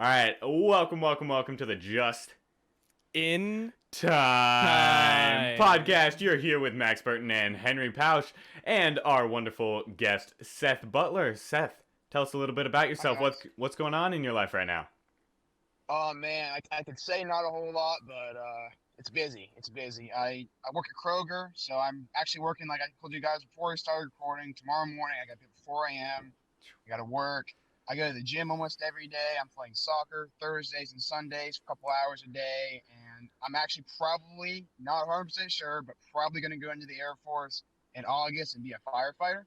All right, welcome to the Just In Time time. podcast. You're here with Max Burton and Henry Pausch and our wonderful guest Seth Butler. Seth, tell us a little bit about Hi yourself. guys. What's going on in your life right now? Oh man, I could say not a whole lot, but it's busy. It's busy. I work at Kroger, so I'm actually working like I told you guys before we started recording. Tomorrow morning, I got to be up at 4 a.m. I got to work. I go to the gym almost every day. I'm playing soccer Thursdays and Sundays for a couple hours a day, and I'm actually probably not 100% sure, but probably going to go into the Air Force in August and be a firefighter.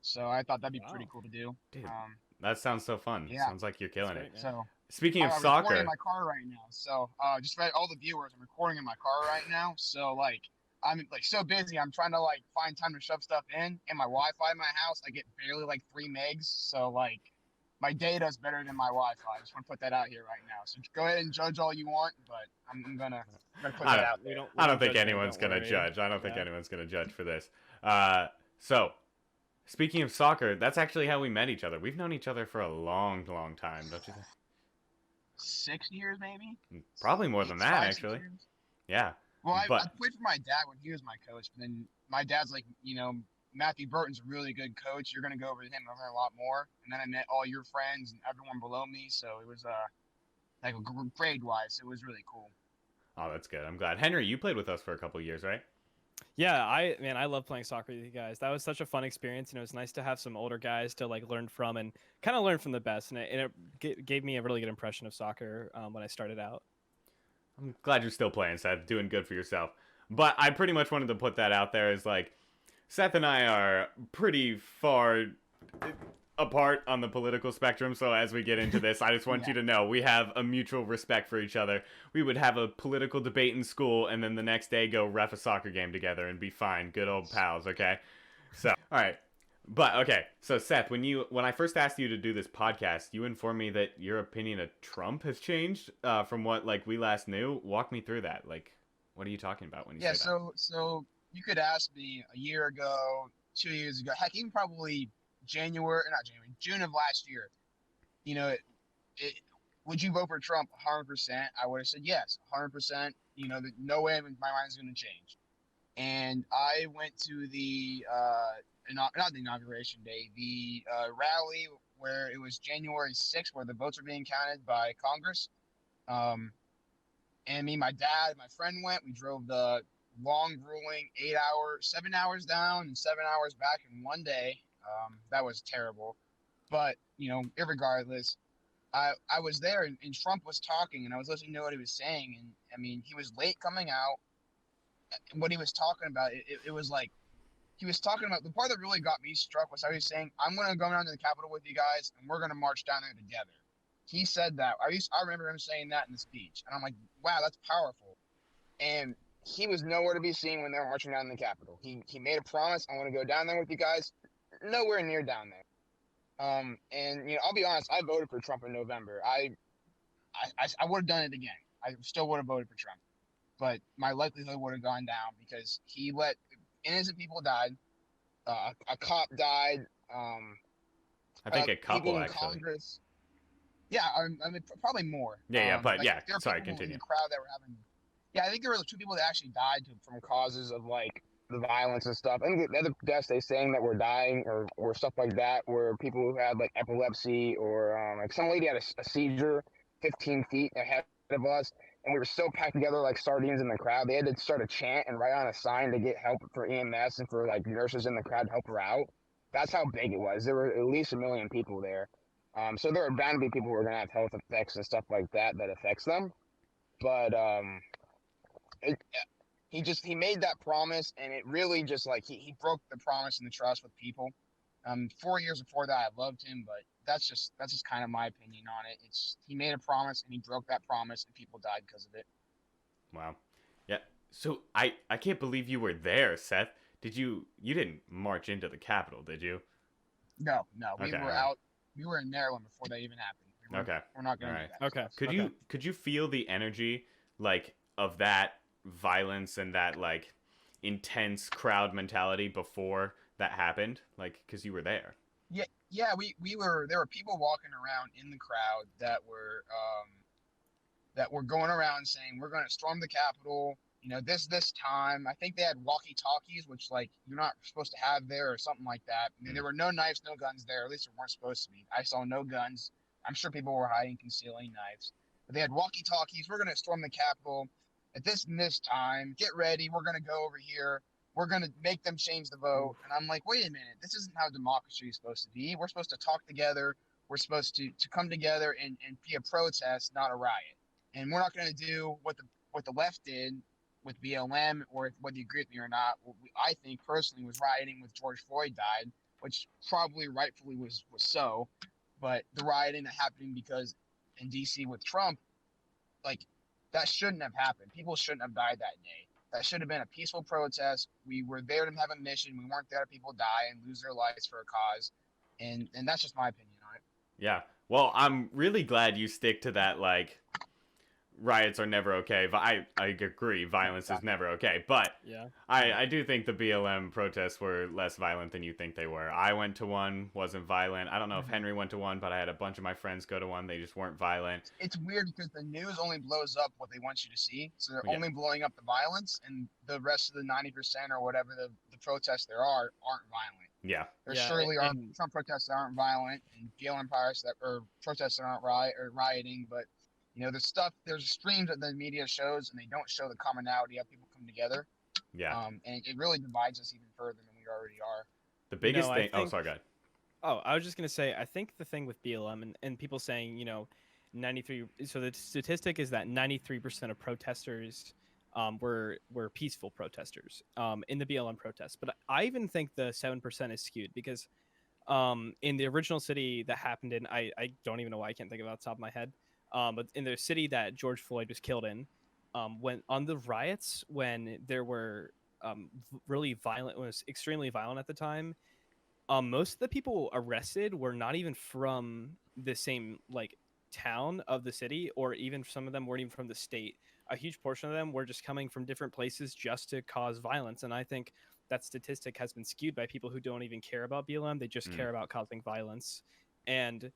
So I thought that'd be pretty Wow. cool to do. Dude, Um, that sounds so fun. yeah. Sounds like you're That's killing it. great, man. So. Speaking of I'm recording in soccer, my car right now. So, just for all the viewers, I'm recording in my car right now. So, like, I'm like so busy. I'm trying to like find time to shove stuff in. And my Wi-Fi in my house, I get barely like 3 megs. So, like, my data's better than my Wi-Fi. I just want to put that out here right now. So go ahead and judge all you want, but I'm gonna put I that don't, out We there. don't. We I don't don't think judge, man, anyone's don't gonna worry. judge. I don't think Yeah. anyone's gonna judge for this. So speaking of soccer, that's actually how we met each other. We've known each other for a long, long time, don't you think? 6 years maybe. Probably more than that, 6 actually. years. Yeah, Well, I but played for my dad when he was my coach, but then my dad's like, Matthew Burton's a really good coach. You're going to go over to him and learn a lot more. And then I met all your friends and everyone below me. So it was, like grade wise, it was really cool. oh, that's good. I'm glad. Henry, you played with us for a couple years, right? Yeah, I love playing soccer with you guys. That was such a fun experience, and it was nice to have some older guys to like learn from and kind of learn from the best. And it gave me a really good impression of soccer when I started out. I'm glad you're still playing, Seth. Doing good for yourself. But I pretty much wanted to put that out there as like Seth and I are pretty far apart on the political spectrum. So as we get into this, I just want Yeah. you to know we have a mutual respect for each other. We would have a political debate in school and then the next day go ref a soccer game together and be fine. Good old pals, okay? So, all right. But okay, so Seth, when I first asked you to do this podcast, you informed me that your opinion of Trump has changed from what like we last knew. Walk me through that. Like, what are you talking about when you Yeah. say that? So you could ask me a year ago, 2 years ago, heck, even probably not January, June of last year, you know, it, would you vote for Trump 100%? I would have said yes, 100%. No way my mind is going to change. And I went to the not the inauguration day, the rally where it was January 6th, where the votes were being counted by Congress. Um, and me, my dad, my friend went. We drove the long, grueling 8 hour, 7 hours down and 7 hours back in one day. That was terrible. But irregardless, I was there and Trump was talking and I was listening to what he was saying. And I mean, he was late coming out. What he was talking about, it was like he was talking about the part that really got me struck was how he was saying, I'm going to go down to the Capitol with you guys and we're going to march down there together. He said that. I remember him saying that in the speech. And I'm like, wow, that's powerful. And he was nowhere to be seen when they were marching down in the Capitol. He made a promise, I want to go down there with you guys. Nowhere near down there. And I'll be honest, I voted for Trump in November. I would have done it again. I still would have voted for Trump, but my likelihood would have gone down because he let innocent people die. A cop died. I think a People couple in actually. Congress. Yeah, I mean probably more. Yeah, but Like, yeah. there were Sorry, people in continue. the crowd that were having. Yeah, I think there were two people that actually died from causes of like the violence and stuff. I think the other deaths they saying that were dying or stuff like that were people who had like epilepsy or like some lady had a seizure 15 feet ahead of us, and we were so packed together like sardines in the crowd. They had to start a chant and write on a sign to get help for EMS and for like nurses in the crowd to help her out. That's how big it was. There were at least 1 million people there. So there are bound to be people who are going to have health effects and stuff like that affects them. But it, he made that promise, and it really just like he broke the promise and the trust with people. 4 years before that, I loved him, but that's just kind of my opinion on it. It's he made a promise and he broke that promise, and people died because of it. Wow. Yeah. So I can't believe you were there, Seth. You didn't march into the Capitol, did you? No, we Okay, were alright. out. We were in Maryland before that even happened. Okay. We're not going to do Alright. that. Okay. Stuff. Could you feel the energy like of that violence and that like intense crowd mentality before that happened? Like cuz you were there. Yeah, we were. There were people walking around in the crowd that were that were going around saying we're going to storm the Capitol. You know, this time. I think they had walkie-talkies, which like you're not supposed to have there, or something like that. I mean, there were no knives, no guns there. At least there weren't supposed to be. I saw no guns. I'm sure people were hiding, concealing knives. But they had walkie-talkies. We're going to storm the Capitol at this time. Get ready. We're going to go over here. We're going to make them change the vote. And I'm like, wait a minute. This isn't how democracy is supposed to be. We're supposed to talk together. We're supposed to come together and be a protest, not a riot. And we're not going to do what the left did with BLM, or whether you agree with me or not. I think personally was rioting with George Floyd died, which probably rightfully was so. But the rioting that happened because in DC with Trump, like, that shouldn't have happened. People shouldn't have died that day. That should have been a peaceful protest. We were there to have a mission. We weren't there to people die and lose their lives for a cause. And that's just my opinion on it. Yeah. Well, I'm really glad you stick to that, like, riots are never okay. I agree, violence is never okay. But Yeah. I do think the BLM protests were less violent than you think they were. I went to one, wasn't violent. I don't know if Henry went to one, but I had a bunch of my friends go to one. They just weren't violent. It's weird because the news only blows up what they want you to see. So they're only blowing up the violence, and the rest of the 90% or whatever the protests there aren't violent. Yeah. There surely are Trump protests that aren't violent, and BLM protests that aren't rioting, but you know, there's streams that the media shows, and they don't show the commonality of people come together. Yeah. And it really divides us even further than we already are. The biggest thing. Oh, sorry, go ahead. Oh, I was just gonna say, I think the thing with BLM and people saying, you know, 93. So the statistic is that 93% of protesters were peaceful protesters in the BLM protests. But I even think the 7% is skewed because in the original city that happened in, I don't even know why I can't think of it off the top of my head. But in the city that George Floyd was killed in, when on the riots, when there were really violent, it was extremely violent at the time. Most of the people arrested were not even from the same like town of the city, or even some of them weren't even from the state. A huge portion of them were just coming from different places just to cause violence. And I think that statistic has been skewed by people who don't even care about BLM. They just care about causing violence. And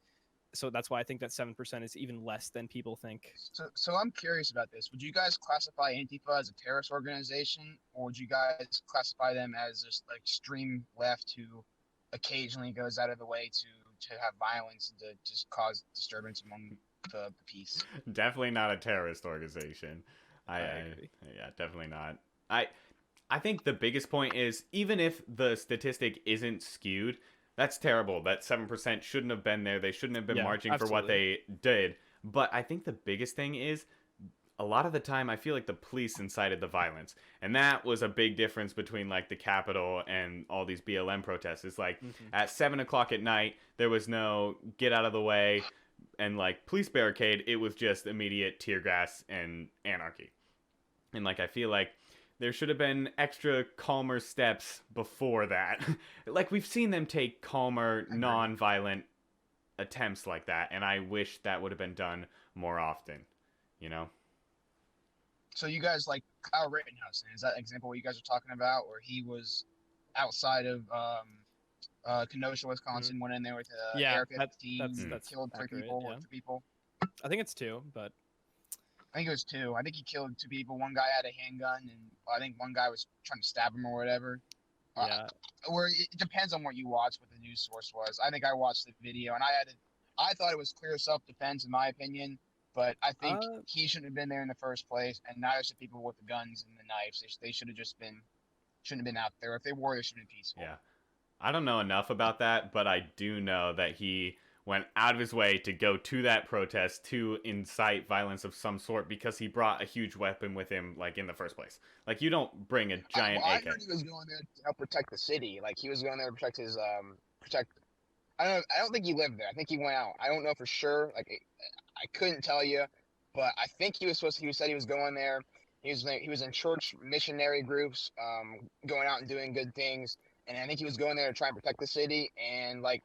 so that's why I think that 7% is even less than people think. So I'm curious about this. Would you guys classify Antifa as a terrorist organization, or would you guys classify them as just like extreme left who occasionally goes out of the way to have violence and to just cause disturbance among the peace? Definitely not a terrorist organization. I agree. Yeah, definitely not. I think the biggest point is, even if the statistic isn't skewed, that's terrible. That 7% shouldn't have been there. They shouldn't have been marching for what they did. But I think the biggest thing is, a lot of the time, I feel like the police incited the violence. And that was a big difference between, like, the Capitol and all these BLM protests. It's like, at 7 o'clock at night, there was no get out of the way and, like, police barricade. It was just immediate tear gas and anarchy. And, like, I feel like there should have been extra calmer steps before that. Like, we've seen them take calmer, non-violent attempts like that, and I wish that would have been done more often, you know? So you guys like Kyle Rittenhouse, is that example what you guys are talking about, where he was outside of Kenosha, Wisconsin, went in there with AR-15, that's killed accurate, two people? I think it's 2, but I think it was 2. I think he killed 2 people. One guy had a handgun, and I think one guy was trying to stab him or whatever. Yeah. Or it depends on what you watch, what the news source was. I think I watched the video, and I thought it was clear self-defense, in my opinion. But I think he shouldn't have been there in the first place, and neither should people with the guns and the knives. They should have just shouldn't have been out there. If they were, they should have been peaceful. Yeah. I don't know enough about that, but I do know that he went out of his way to go to that protest to incite violence of some sort because he brought a huge weapon with him, like, in the first place. Like, you don't bring a giant AK. I heard he was going there to help protect the city. Like, he was going there to protect his I don't think he lived there. I think he went out. I don't know for sure. Like, I couldn't tell you, but I think he said he was going there. He was in church missionary groups, going out and doing good things. And I think he was going there to try and protect the city. And like,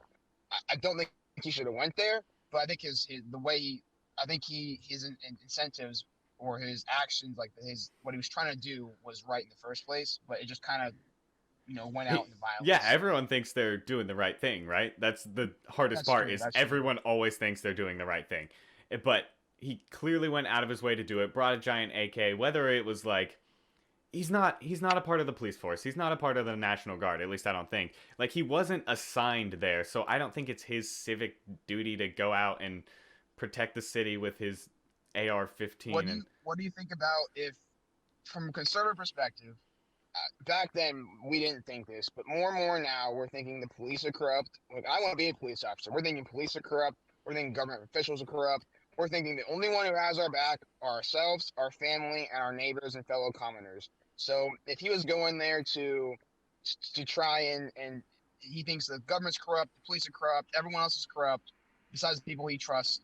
I don't think he should have went there, but I think his incentives or his actions, like what he was trying to do, was right in the first place. But it just kind of, went out in the violence. Yeah, everyone thinks they're doing the right thing, right? That's the hardest part. True, Everyone always thinks they're doing the right thing. But he clearly went out of his way to do it, brought a giant AK, whether it was like he's not a part of the police force. He's not a part of the National Guard, at least I don't think. Like he wasn't assigned there, so I don't think it's his civic duty to go out and protect the city with his AR-15 and What do you think about if, from a conservative perspective, back then we didn't think this, but more and more now we're thinking the police are corrupt. Like I want to be a police officer. We're thinking police are corrupt. We're thinking government officials are corrupt. We're thinking the only one who has our back are ourselves, our family, and our neighbors and fellow commoners. So if he was going there to try and he thinks the government's corrupt, the police are corrupt, everyone else is corrupt, besides the people he trusts.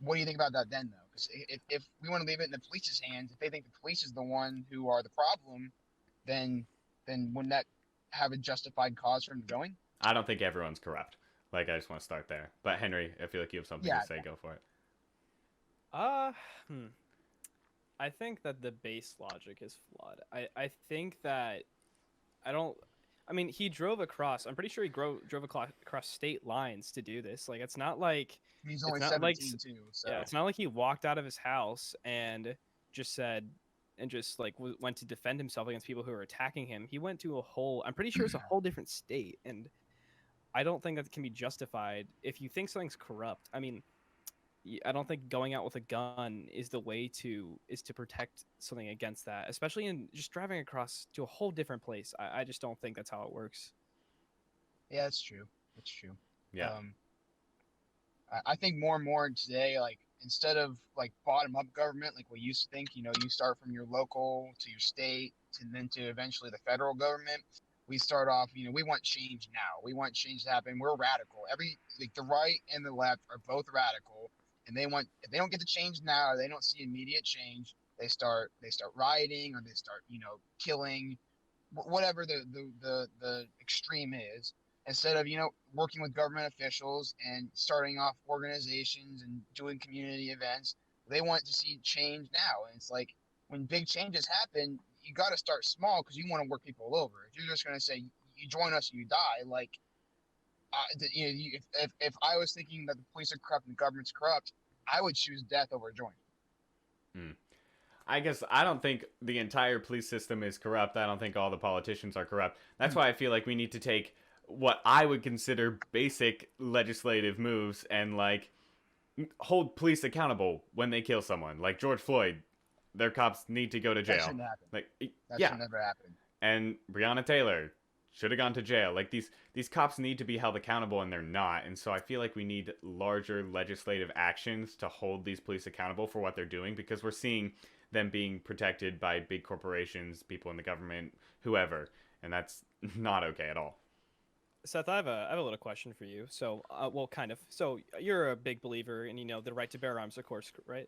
What do you think about that then, though? Because if we want to leave it in the police's hands, if they think the police is the one who are the problem, then wouldn't that have a justified cause for him going? I don't think everyone's corrupt. Like I just want to start there. But Henry, I feel like you have something to say. Go for it. Uh, I think that the base logic is flawed. I think that I mean, he drove across. I'm pretty sure he drove across state lines to do this. Like, it's not like he's only it's not 17 like, too. So yeah, it's not like he walked out of his house and just said and just like went to defend himself against people who were attacking him. He went to a whole. I'm pretty sure it's a whole different state, and I don't think that can be justified if you think something's corrupt. I mean, I don't think going out with a gun is the way to protect something against that, especially in just driving across to a whole different place. I just don't think that's how it works. yeah, that's true. That's true. Yeah. I think more and more today, like instead of like bottom up government, like we used to think, you start from your local to your state and then to eventually the federal government. We start off, we want change now. We want change to happen. We're radical. Like the right and the left are both radical. And if they don't get the change now, or they don't see immediate change, they start rioting, or they start killing, whatever the extreme is. Instead of working with government officials and starting off organizations and doing community events, they want to see change now. And it's like when big changes happen, you got to start small because you want to work people over. If you're just going to say you join us or you die, like if I was thinking that the police are corrupt and the government's corrupt, I would choose death over joining. I guess I don't think the entire police system is corrupt. I don't think all the politicians are corrupt. That's why I feel like we need to take what I would consider basic legislative moves and like hold police accountable when they kill someone. Like George Floyd, their cops need to go to jail. That shouldn't happen. Like That yeah, should never happen. and Breonna Taylor should have gone to jail. Like these cops need to be held accountable, and they're not. And so I feel like we need larger legislative actions to hold these police accountable for what they're doing, because we're seeing them being protected by big corporations, people in the government, whoever, and that's not okay at all. Seth, I have a little question for you. So, well, kind of. So, you're a big believer in the right to bear arms, of course, right?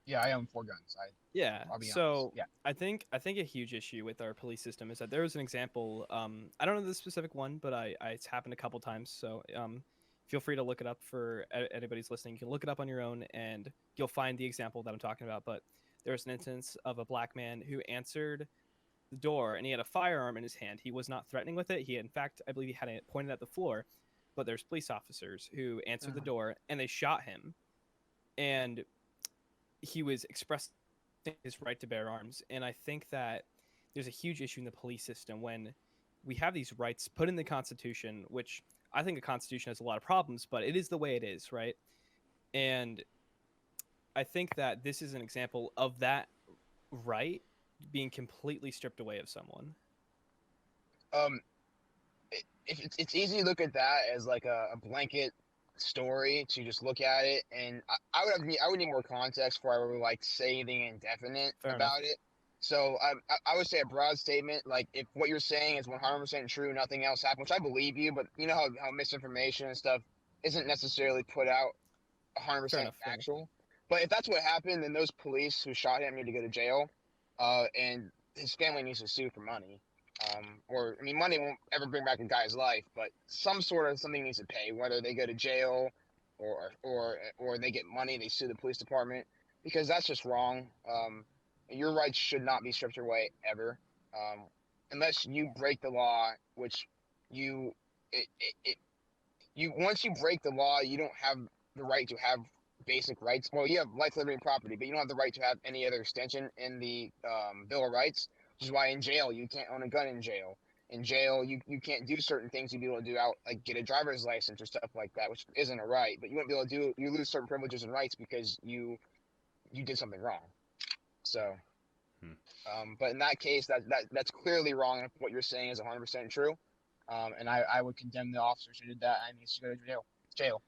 Yeah, I own 4 guns. Yeah. I'll be So, honest. Yeah. I think a huge issue with our police system is that there was an example. I don't know the specific one, but it's happened a couple times. So, feel free to look it up for anybody's listening. You can look it up on your own, and you'll find the example that I'm talking about. But there was an instance of a black man who answered the door, and he had a firearm in his hand. He was not threatening with it. He, in fact, I believe he had it pointed at the floor. But there's police officers who answered the door, and they shot him. And he was expressing his right to bear arms. And I think that there's a huge issue in the police system when we have these rights put in the Constitution, which I think the Constitution has a lot of problems, but it is the way it is, right? And I think that this is an example of that right being completely stripped away of someone. It's easy to look at that as like a blanket story to just look at it, and I would need more context before I would like say anything indefinite Fair about enough. it. So I would say a broad statement, like if what you're saying is 100% true, nothing else happened, which I believe you, but you know how misinformation and stuff isn't necessarily put out 100% Fair enough. factual. But if that's what happened, then those police who shot him need to go to jail, and his family needs to sue for money. Or I mean, money won't ever bring back a guy's life, but some sort of something needs to pay, whether they go to jail or they get money, they sue the police department, because that's just wrong. Your rights should not be stripped away ever, unless you break the law, which you once you break the law, you don't have the right to have basic rights. Well, you have life, liberty, and property, but you don't have the right to have any other extension in the Bill of Rights, which is why in jail you can't own a gun in jail. In jail, you can't do certain things you'd be able to do out, like get a driver's license or stuff like that, which isn't a right. But you wouldn't be able to do. You lose certain privileges and rights because you did something wrong. So, but in that case, that's clearly wrong. If what you're saying is 100% true, and I would condemn the officers who did that. I mean, to go to jail.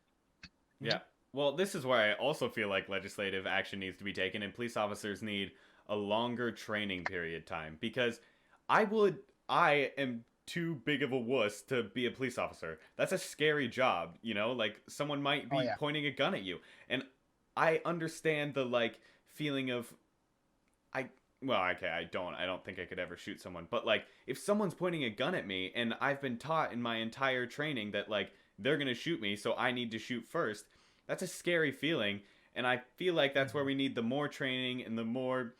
Yeah. Well, this is where I also feel like legislative action needs to be taken, and police officers need a longer training period time, because I am too big of a wuss to be a police officer. That's a scary job, you know? Like, someone might be pointing a gun at you. And I understand the, like, feeling of, I don't think I could ever shoot someone. But, like, if someone's pointing a gun at me, and I've been taught in my entire training that, like, they're gonna shoot me, so I need to shoot first, that's a scary feeling. And I feel like that's where we need the more training and the more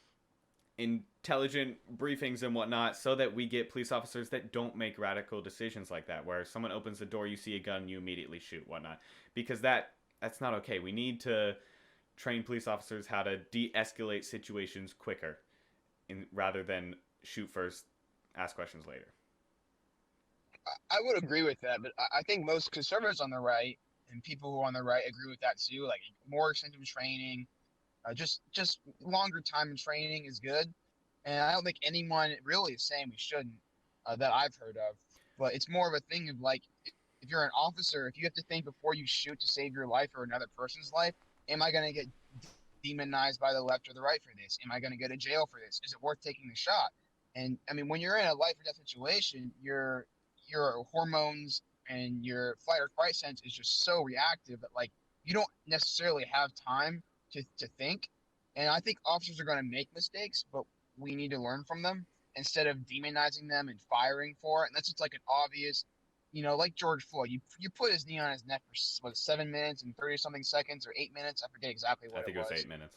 intelligent briefings and whatnot, so that we get police officers that don't make radical decisions like that, where someone opens the door, you see a gun, you immediately shoot, whatnot. Because that's not okay. We need to train police officers how to de-escalate situations quicker, rather than shoot first, ask questions later. I would agree with that, but I think most conservatives on the right and people who are on the right agree with that too. Like more extensive training, just longer time in training is good, and I don't think anyone really is saying we shouldn't, that I've heard of. But it's more of a thing of like, if you're an officer, if you have to think before you shoot to save your life or another person's life, am I going to get demonized by the left or the right for this? Am I going to go to jail for this? Is it worth taking the shot? And I mean, when you're in a life or death situation, your hormones and your flight or fight sense is just so reactive that like you don't necessarily have time to think. And I think officers are going to make mistakes, but we need to learn from them instead of demonizing them and firing for it. And that's just like an obvious, like George Floyd. You put his knee on his neck for 7 minutes and 30 something seconds or 8 minutes. I forget exactly what it was. I think it was 8 minutes.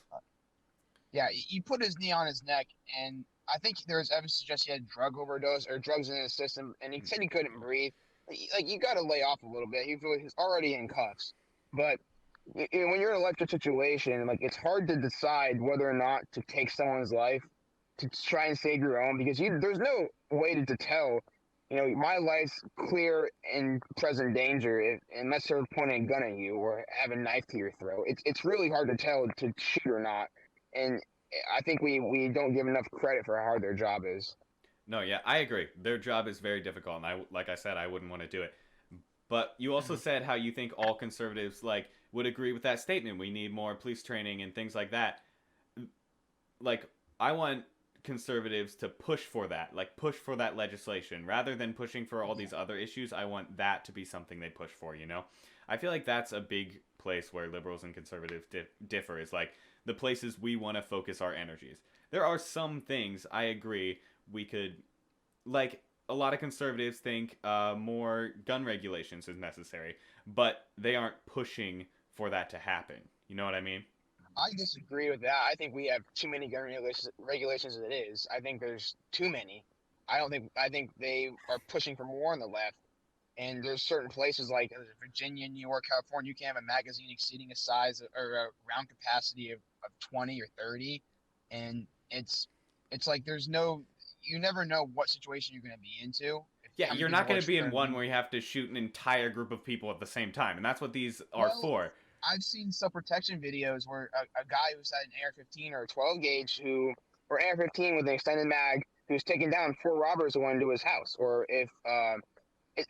Yeah, you put his knee on his neck, and I think there was evidence to suggest he had drug overdose or drugs in his system, and he said he couldn't breathe. Like, you got to lay off a little bit. He's already in cuffs. But when you're in an electric situation, like, it's hard to decide whether or not to take someone's life to try and save your own, because there's no way to tell. My life's clear and present danger unless they're pointing a gun at you or have a knife to your throat. It's really hard to tell to shoot or not. And I think we don't give enough credit for how hard their job is. No, yeah, I agree. Their job is very difficult, and like I said, I wouldn't want to do it. But you also said how you think all conservatives would agree with that statement. We need more police training and things like that. Like, I want conservatives to push for that legislation rather than pushing for all these other issues. I want that to be something they push for. I feel like that's a big place where liberals and conservatives differ, is like the places we want to focus our energies. There are some things I agree we could, like, a lot of conservatives think more gun regulations is necessary, but they aren't pushing for that to happen. You know what I mean? I disagree with that. I think we have too many gun regulations as it is. I think there's too many. I think they are pushing for more on the left. And there's certain places like Virginia, New York, California, you can have a magazine exceeding a size or a round capacity of 20 or 30. And it's like you never know what situation you're going to be into. Yeah, you're not going to be in one where you have to shoot an entire group of people at the same time. And that's what these are for. I've seen self-protection videos where a guy who's had an AR-15 or a 12 gauge or AR-15 with an extended mag, who's taken down 4 robbers who went into his house. Or if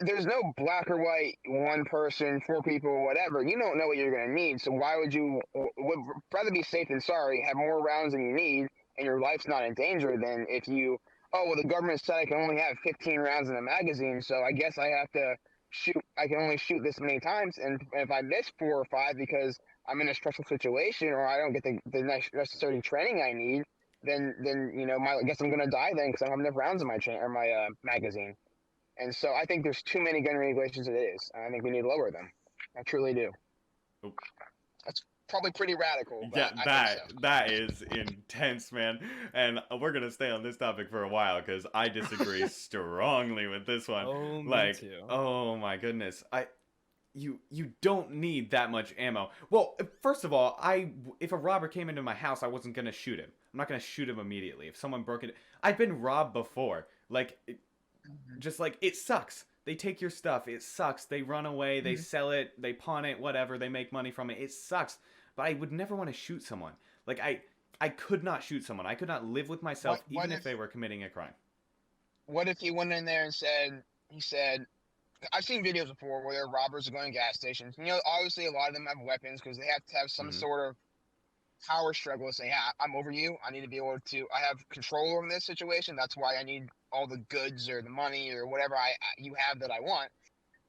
there's no black or white, one person, 4 people, whatever. You don't know what you're going to need. So why would rather be safe than sorry, have more rounds than you need, and your life's not in danger than if the government said I can only have 15 rounds in a magazine, so I guess I have to I can only shoot this many times, and if I miss 4 or 5 because I'm in a stressful situation or I don't get the necessary training I need, then I guess I'm gonna die then because I don't have enough rounds in my magazine. And so I think there's too many gun regulations as it is. I think we need to lower them. I truly do. Oop. That's probably pretty radical. But yeah, that is intense, man. And we're gonna stay on this topic for a while because I disagree strongly with this one. Oh, me too. Oh my goodness, you don't need that much ammo. Well, first of all, if a robber came into my house, I wasn't gonna shoot him. I'm not gonna shoot him immediately. If someone broke it, I've been robbed before. Like, Mhm. just like it sucks. They take your stuff. It sucks. They run away. They Mhm. sell it. They pawn it. Whatever. They make money from it. It sucks. But I would never want to shoot someone. Like I could not shoot someone. I could not live with myself What even if if they were committing a crime. he went in there and said, I've seen videos before where robbers are going to gas stations. You know, obviously a lot of them have weapons because they have to have some Hmm. sort of power struggle to say, yeah, I'm over you. I need to be able to, I have control over this situation. That's why I need all the goods or the money or whatever you have that I want.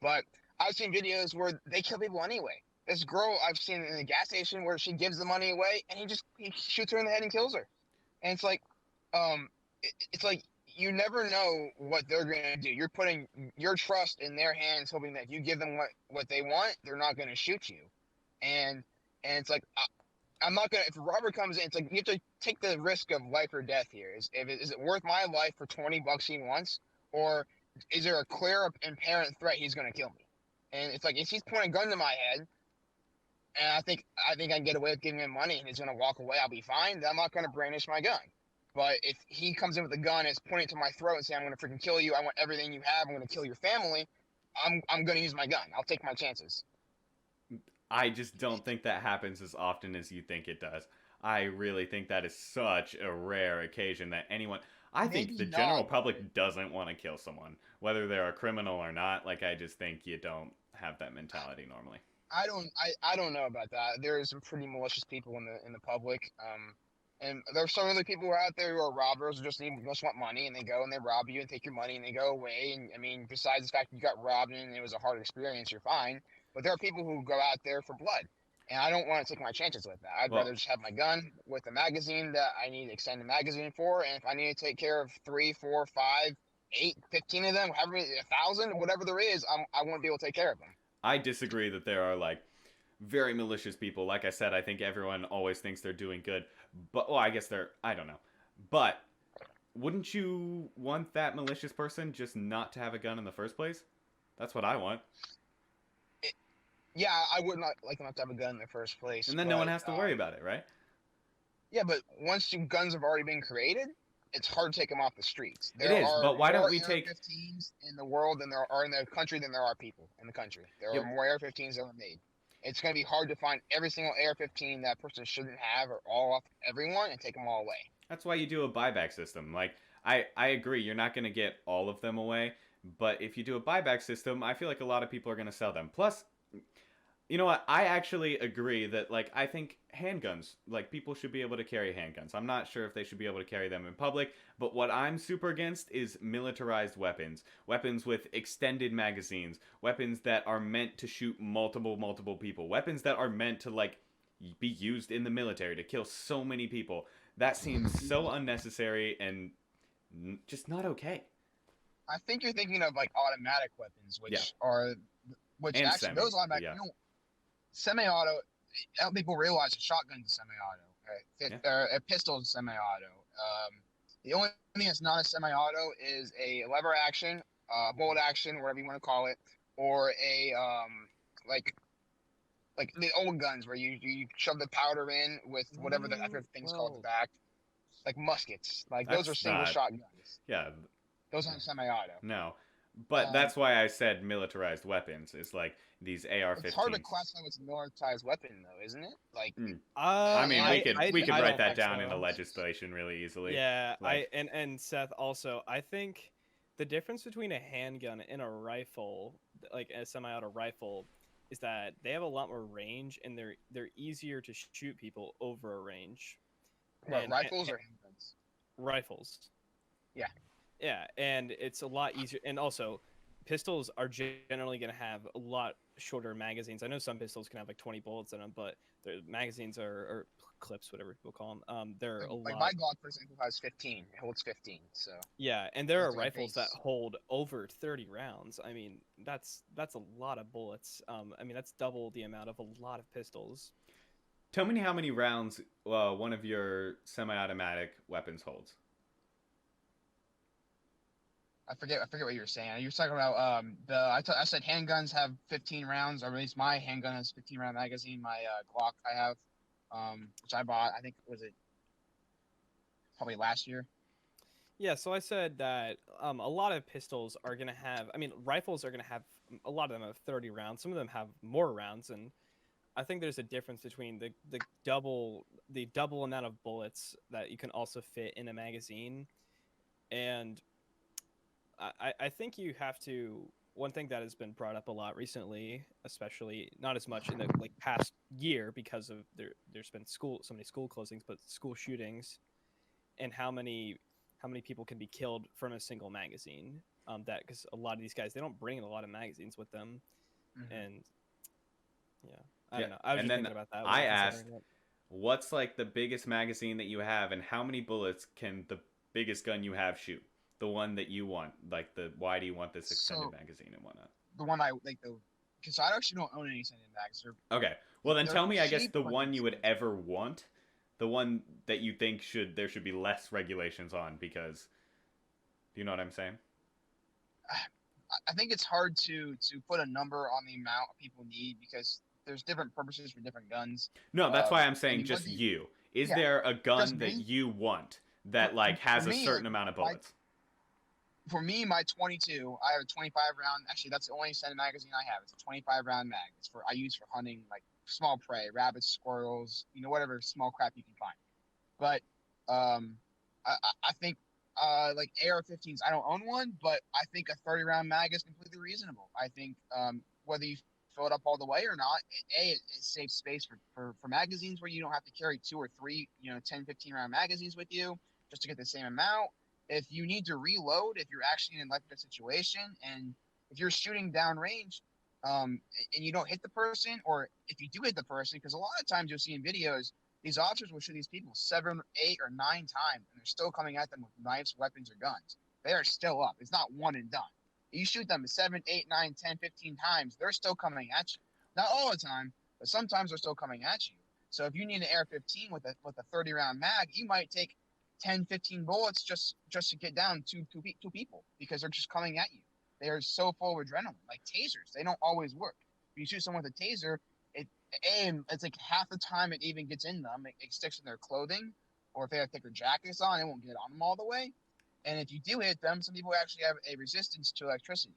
But I've seen videos where they kill people anyway. This girl I've seen in a gas station where she gives the money away and he shoots her in the head and kills her. And it's like, it's like you never know what they're gonna do. You're putting your trust in their hands, hoping that if you give them what they want, they're not gonna shoot you. And it's like I'm not gonna. If a robber comes in, it's like you have to take the risk of life or death here. Is it worth my life for 20 bucks he wants, or is there a clear and apparent threat he's gonna kill me? And it's like if he's pointing a gun to my head, and I think I can get away with giving him money, and he's gonna walk away, I'll be fine. Then I'm not gonna brandish my gun. But if he comes in with a gun and is pointing to my throat and saying, "I'm gonna freaking kill you. I want everything you have. I'm gonna kill your family," I'm gonna use my gun. I'll take my chances. I just don't think that happens as often as you think it does. I really think that is such a rare occasion that anyone. I think Maybe the general not. public doesn't want to kill someone, whether they're a criminal or not. Like, I just think you don't have that mentality normally. I don't know about that. There are some pretty malicious people in the public. And there's some other people who are out there who are robbers who just want money and they go and they rob you and take your money and they go away. And I mean, besides the fact you got robbed and it was a hard experience, you're fine. But there are people who go out there for blood. And I don't want to take my chances with that. I'd Well, rather just have my gun with a magazine that I need to extend the magazine for. And if I need to take care of 3, 4, 5, 8, 15 of them, however many, 1,000, whatever there is, I won't be able to take care of them. I disagree that there are like very malicious people. Like I said, I think everyone always thinks they're doing good, but well, I guess they're. I don't know, but wouldn't you want that malicious person just not to have a gun in the first place? That's what I want, Yeah, I would not like them to have a gun in the first place, and then no one but has to worry about it, right? yeah, but once guns have already been created, it's hard to take them off the streets. It There is, are but why don't more we take? AR-15s in the world than there are in the country than there are people in the country. There are Yep. more AR-15s than are made. It's going to be hard to find every single AR-15 that person shouldn't have or all off everyone and take them all away. That's why you do a buyback system. Like I agree, you're not going to get all of them away, but if you do a buyback system, I feel like a lot of people are going to sell them. Plus, you know what? I actually agree that like I think handguns, like people should be able to carry handguns. I'm not sure if they should be able to carry them in public, but what I'm super against is militarized weapons. Weapons with extended magazines, weapons that are meant to shoot multiple people, weapons that are meant to like be used in the military to kill so many people. That seems so unnecessary and just not okay. I think you're thinking of like automatic weapons, Yeah. which And actually semi. those automatic. Yeah. You know, semi-auto. I don't think people realize a shotgun's a semi-auto. A pistol's a semi-auto. The only thing that's not a semi-auto is a lever action, bolt action, whatever you want to call it, or a like the old guns where you shove the powder in with whatever I forget the thing's called at the back, like muskets. Like those are That's single not. shot guns. Yeah, Those aren't semi-auto. no. But Um, that's why I said militarized weapons. It's like these it's hard to AR-15s. classify what's a militarized weapon, though, isn't it? Like, I mean, I- we could I write don't that think down so. into legislation really easily. Yeah, Like- and Seth also, I think the difference between a handgun and a rifle, like a semi-auto rifle, is that they have a lot more range and they're easier to shoot people over a range. what, And- rifles or handguns? Rifles. Yeah. Yeah, and it's a lot easier. And also, pistols are generally going to have a lot shorter magazines. I know some pistols can have like 20 bullets in them, but the magazines or clips, whatever people call them, they're a Like lot. my Glock, for example, has 15. It holds 15. So Yeah, and there are That's my rifles that base. hold over 30 rounds. I mean, that's a lot of bullets. I mean, that's double the amount of a lot of pistols. Tell me how many rounds one of your semi-automatic weapons holds. I forget what you were saying. You were talking about I said handguns have 15 rounds, or at least my handgun has 15 round magazine. My Glock I have, which I bought. I think was it probably last year. Yeah, so I said that a lot of pistols are going to have, I mean, rifles are going to have, a lot of them have 30 rounds. Some of them have more rounds. And I think there's a difference between the double amount of bullets that you can also fit in a magazine. And I think you have to, one thing that has been brought up a lot recently, especially not as much in the like past year because of there's been so many school closings, but school shootings and how many people can be killed from a single magazine. That because a lot of these guys they don't bring a lot of magazines with them, and yeah, I don't know. I was And just then thinking about that. I asked, what's like the biggest magazine that you have, and how many bullets can the biggest gun you have shoot? The one that you want, like why do you want this extended magazine and whatnot? The one I like because I actually don't own any extended mags. Okay, well then tell me, I guess cheap the ones. one you would ever want, the one that you think there should be less regulations on, because, do you know what I'm saying? I think it's hard to put a number on the amount people need because there's different purposes for different guns. No, that's why I'm I saying mean, just whether you. Is yeah, there a gun just that me. you want that For, like has for a me, certain amount of bullets? for me, my 22, I have a 25 round. Actually, that's the only extended magazine I have. It's a 25 round mag. It's I use for hunting like small prey, rabbits, squirrels, whatever small crap you can find. But I think like AR-15s, I don't own one, but I think a 30 round mag is completely reasonable. I think whether you fill it up all the way or not, it saves space for magazines where you don't have to carry 2 or 3, 10, 15 round magazines with you just to get the same amount. If you need to reload, if you're actually in a left situation, and if you're shooting downrange, and you don't hit the person, or if you do hit the person, because a lot of times you'll see in videos, these officers will shoot these people 7, 8, or 9 times, and they're still coming at them with knives, weapons, or guns. They are still up. It's not one and done. You shoot them 7, 8, 9, 10, 15 times, they're still coming at you. Not all the time, but sometimes they're still coming at you. So if you need an AR-15 with a 30 round mag, you might take 10, 15 bullets just to get down two people because they're just coming at you. They are so full of adrenaline. Like tasers, they don't always work. If you shoot someone with a taser, it's like half the time it even gets in them. It sticks in their clothing, or if they have thicker jackets on, it won't get on them all the way. And if you do hit them, some people actually have a resistance to electricity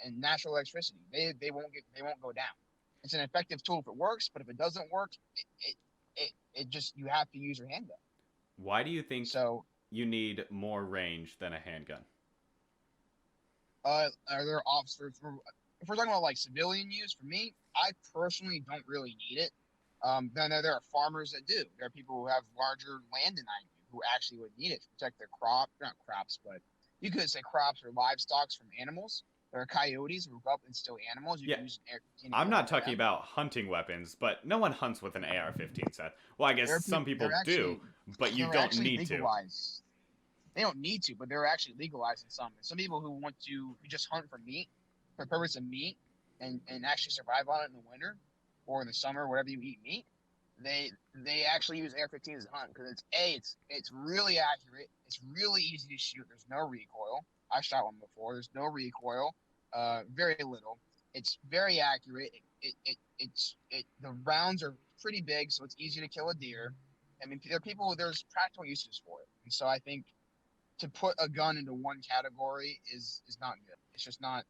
and natural electricity. They won't go down. It's an effective tool if it works, but if it doesn't work, it just you have to use your handgun. Why do you think So you need more range than a handgun? are there officers? If we're talking about like civilian use, for me, I personally don't really need it. Then there are farmers that do. There are people who have larger land than I do who actually would need it to protect their not crops, but you could say crops or livestock from animals. There are coyotes who go up and steal animals. You Yeah. can use an AR-15 I'm not talking them. about hunting weapons, but no one hunts with an AR-15 set. Well, I guess some people do, but you don't need to. They don't need to, but they're actually legalized in some. Some people who want to just hunt for meat, for the purpose of meat, and actually survive on it in the winter or in the summer, wherever you eat meat, they actually use AR-15s to hunt because it's really accurate. It's really easy to shoot. There's no recoil. I shot one before. There's no recoil. Very little. It's very accurate. The rounds are pretty big, so it's easy to kill a deer. I mean, there's practical uses for it, and so I think to put a gun into one category is not good. It's just not.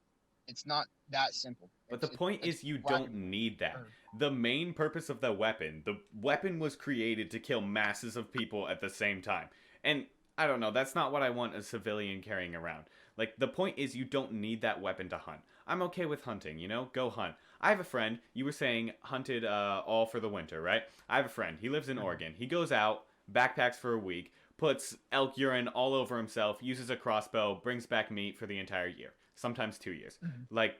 It's not that simple. But the point is you don't need that. The main purpose of the weapon was created to kill masses of people at the same time. And I don't know, that's not what I want a civilian carrying around. Like, the point is you don't need that weapon to hunt. I'm okay with hunting, go hunt. I have a friend, you were saying hunted all for the winter, right? I have a friend, he lives in Oregon. He goes out, backpacks for a week, puts elk urine all over himself, uses a crossbow, brings back meat for the entire year. Sometimes 2 years. Like,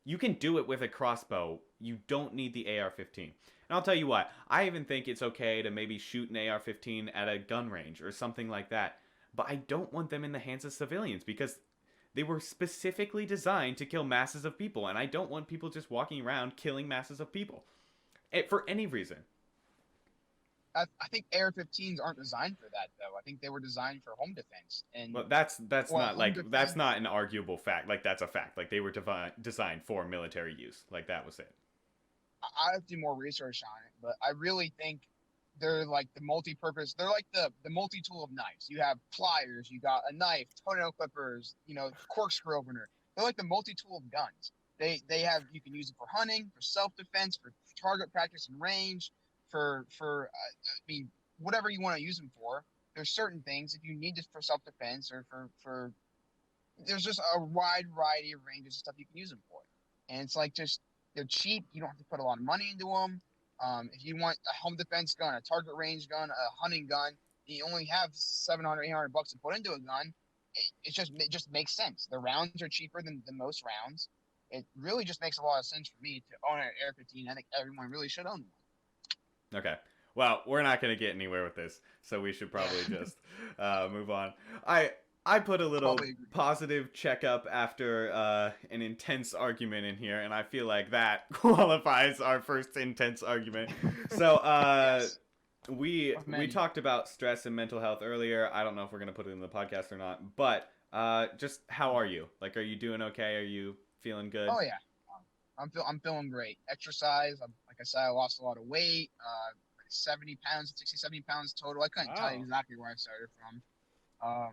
you can do it with a crossbow. You don't need the AR-15. And I'll tell you what, I even think it's okay to maybe shoot an AR-15 at a gun range or something like that. But I don't want them in the hands of civilians because they were specifically designed to kill masses of people. And I don't want people just walking around killing masses of people. For any reason. I think AR-15s aren't designed for that though. I think they were designed for home defense. And Well, that's well, not home like that's defense. not an arguable fact. Like that's a fact. Like they were designed for military use. Like that was it. I have to do more research on it, but I really think they're like the multi-purpose. They're like the multi-tool of knives. You have pliers, you got a knife, toenail clippers, corkscrew opener. They're like the multi-tool of guns. They have you can use it for hunting, for self-defense, for target practice and range, for I mean whatever you want to use them for. There's certain things if you need it for self-defense or for there's just a wide variety of ranges of stuff you can use them for. And it's like just they're cheap. You don't have to put a lot of money into them. If you want a home defense gun, a target range gun, a hunting gun, you only have 700, 800 bucks to put into a gun. It just makes sense. The rounds are cheaper than most rounds. It really just makes a lot of sense for me to own an AR-15. I think everyone really should own one. Okay. Well, we're not going to get anywhere with this, so we should probably just move on. I put a little positive checkup after an intense argument in here, and I feel like that qualifies our first intense argument. So Yes. we talked about stress and mental health earlier. I don't know if we're going to put it in the podcast or not, but just how are you? Like, are you doing okay? Are you feeling good? Oh yeah, I'm feeling great. Exercise. Like I said, I lost a lot of weight. Like 70 pounds, 60, 70 pounds total. I couldn't tell you Wow. exactly where I started from.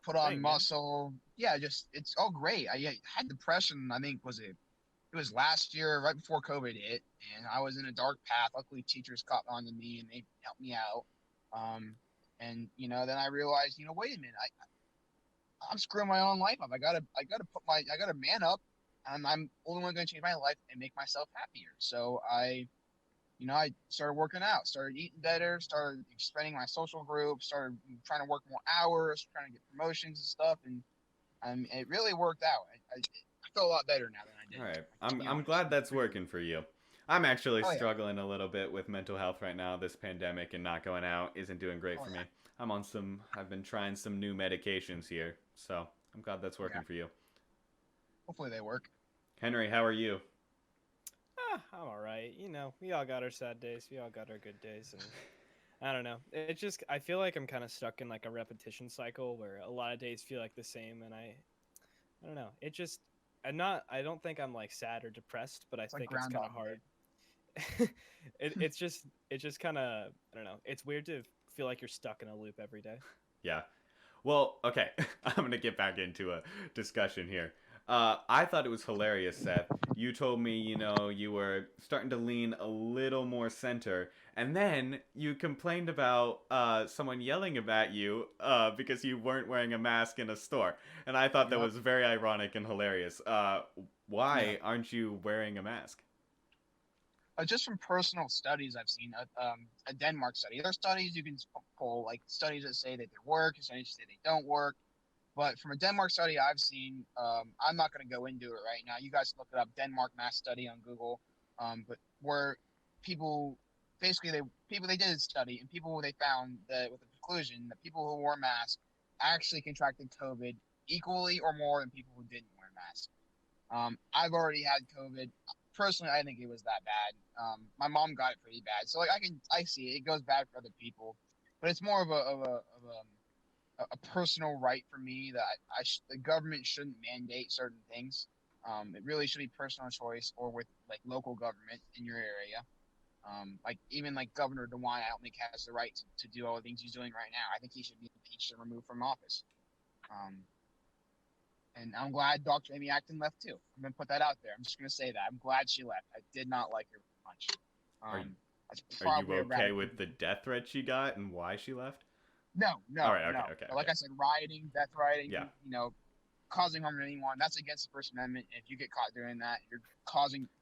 Put on Dang, man. muscle. Yeah, just it's all great. I had depression. I think it was last year, right before COVID hit, and I was in a dark path. Luckily, teachers caught on to me and they helped me out. And then I realized, wait a minute, I'm screwing my own life up. I gotta man up, and I'm only one going to change my life and make myself happier. So I started working out, started eating better, started expanding my social group, started trying to work more hours, trying to get promotions and stuff, and it really worked out. I feel a lot better now than I did. All right. To be I'm honest. glad that's working for you. I'm actually Oh, yeah. struggling a little bit with mental health right now. This pandemic and not going out isn't doing great Oh, for yeah. me. I've been trying some new medications here, so I'm glad that's working for you. Hopefully they work. Henry, how are you? I'm all right. We all got our sad days. We all got our good days, and I don't know. I feel like I'm kind of stuck in like a repetition cycle where a lot of days feel like the same, and I don't know. I don't think I'm like sad or depressed, but I It's like think it's kind of Groundhog hard. Day. It's just kind of, I don't know. It's weird to feel like you're stuck in a loop every day. Yeah. Well, okay. I'm going to get back into a discussion here. I thought it was hilarious, Seth. You told me, you were starting to lean a little more center, and then you complained about someone yelling at you because you weren't wearing a mask in a store. And I thought that Yep. was very ironic and hilarious. Why Yeah. aren't you wearing a mask? Just from personal studies I've seen, a Denmark study. There are studies you can pull, like studies that say that they work, and studies that say they don't work. But from a Denmark study I've seen, I'm not going to go into it right now. You guys look it up, Denmark mass study on Google. But where people basically they did a study, and they found that with the conclusion that people who wore masks actually contracted COVID equally or more than people who didn't wear masks. I've already had COVID. Personally, I think it was that bad. My mom got it pretty bad, so like I see it. It goes bad for other people, but it's more of a personal right for me that the government shouldn't mandate certain things. It really should be personal choice or with like local government in your area. Like even like Governor DeWine, I don't think has the right to do all the things he's doing right now. I think he should be impeached and removed from office. And I'm glad Dr. Amy Acton left too. I'm gonna put that out there. I'm just gonna say that. I'm glad she left. I did not like her much. That's Are you probably a okay radical- with the death threat she got and why she left? No, All right, okay, no. okay, But like okay. I said, rioting, death rioting, Yeah. causing harm to anyone, that's against the First Amendment. If you get caught doing that, you're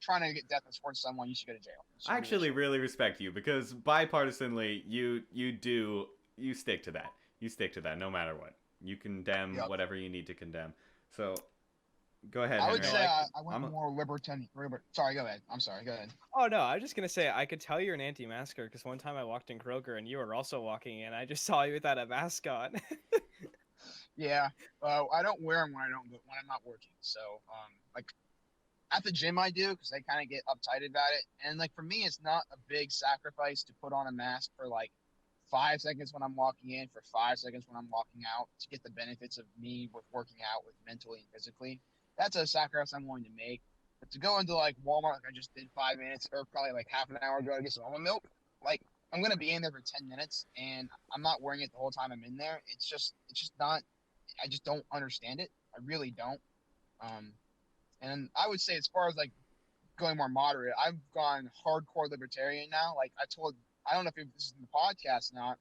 trying to get death towards someone, you should go to jail. I actually really respect you because bipartisanly, you stick to that. You stick to that no matter what. You condemn Yep. whatever you need to condemn. So, go ahead, I would Henry. say I went I'm a- more libertarian. Sorry, go ahead. I'm sorry, go ahead. Oh no, I was just gonna say I could tell you're an anti-masker because one time I walked in Kroger and you were also walking in. I just saw you without a mask on. Yeah, I don't wear them when I'm not working. So, like, at the gym I do because they kind of get uptight about it. And like for me, it's not a big sacrifice to put on a mask for like 5 seconds when I'm walking in, for 5 seconds when I'm walking out to get the benefits of me with working out with mentally and physically. That's a sacrifice I'm willing to make. But to go into like Walmart, like I just did 5 minutes or probably like half an hour ago to get some almond milk, like I'm gonna be in there for 10 minutes and I'm not wearing it the whole time I'm in there. It's just not. I just don't understand it. I really don't. Um, and I would say as far as like going more moderate, I've gone hardcore libertarian now. Like I don't know if this is in the podcast or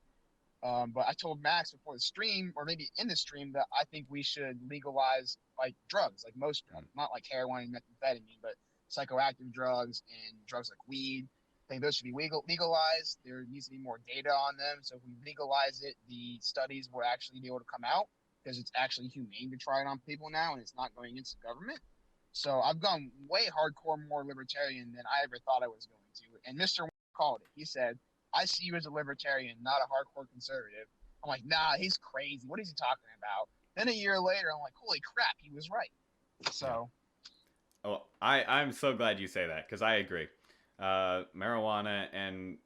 not, but I told Max before the stream, or maybe in the stream, that I think we should legalize like drugs, like most drugs, not like heroin and methamphetamine, but psychoactive drugs and drugs like weed. I think those should be legalized. There needs to be more data on them. So if we legalize it, the studies will actually be able to come out because it's actually humane to try it on people now, and it's not going against the government. So I've gone way hardcore, more libertarian than I ever thought I was going to. And Mr. called it. He said, I see you as a libertarian, not a hardcore conservative. I'm like, nah, he's crazy. What is he talking about? Then a year later, I'm like, holy crap, he was right. So. Oh, I'm so glad you say that because I agree. Marijuana and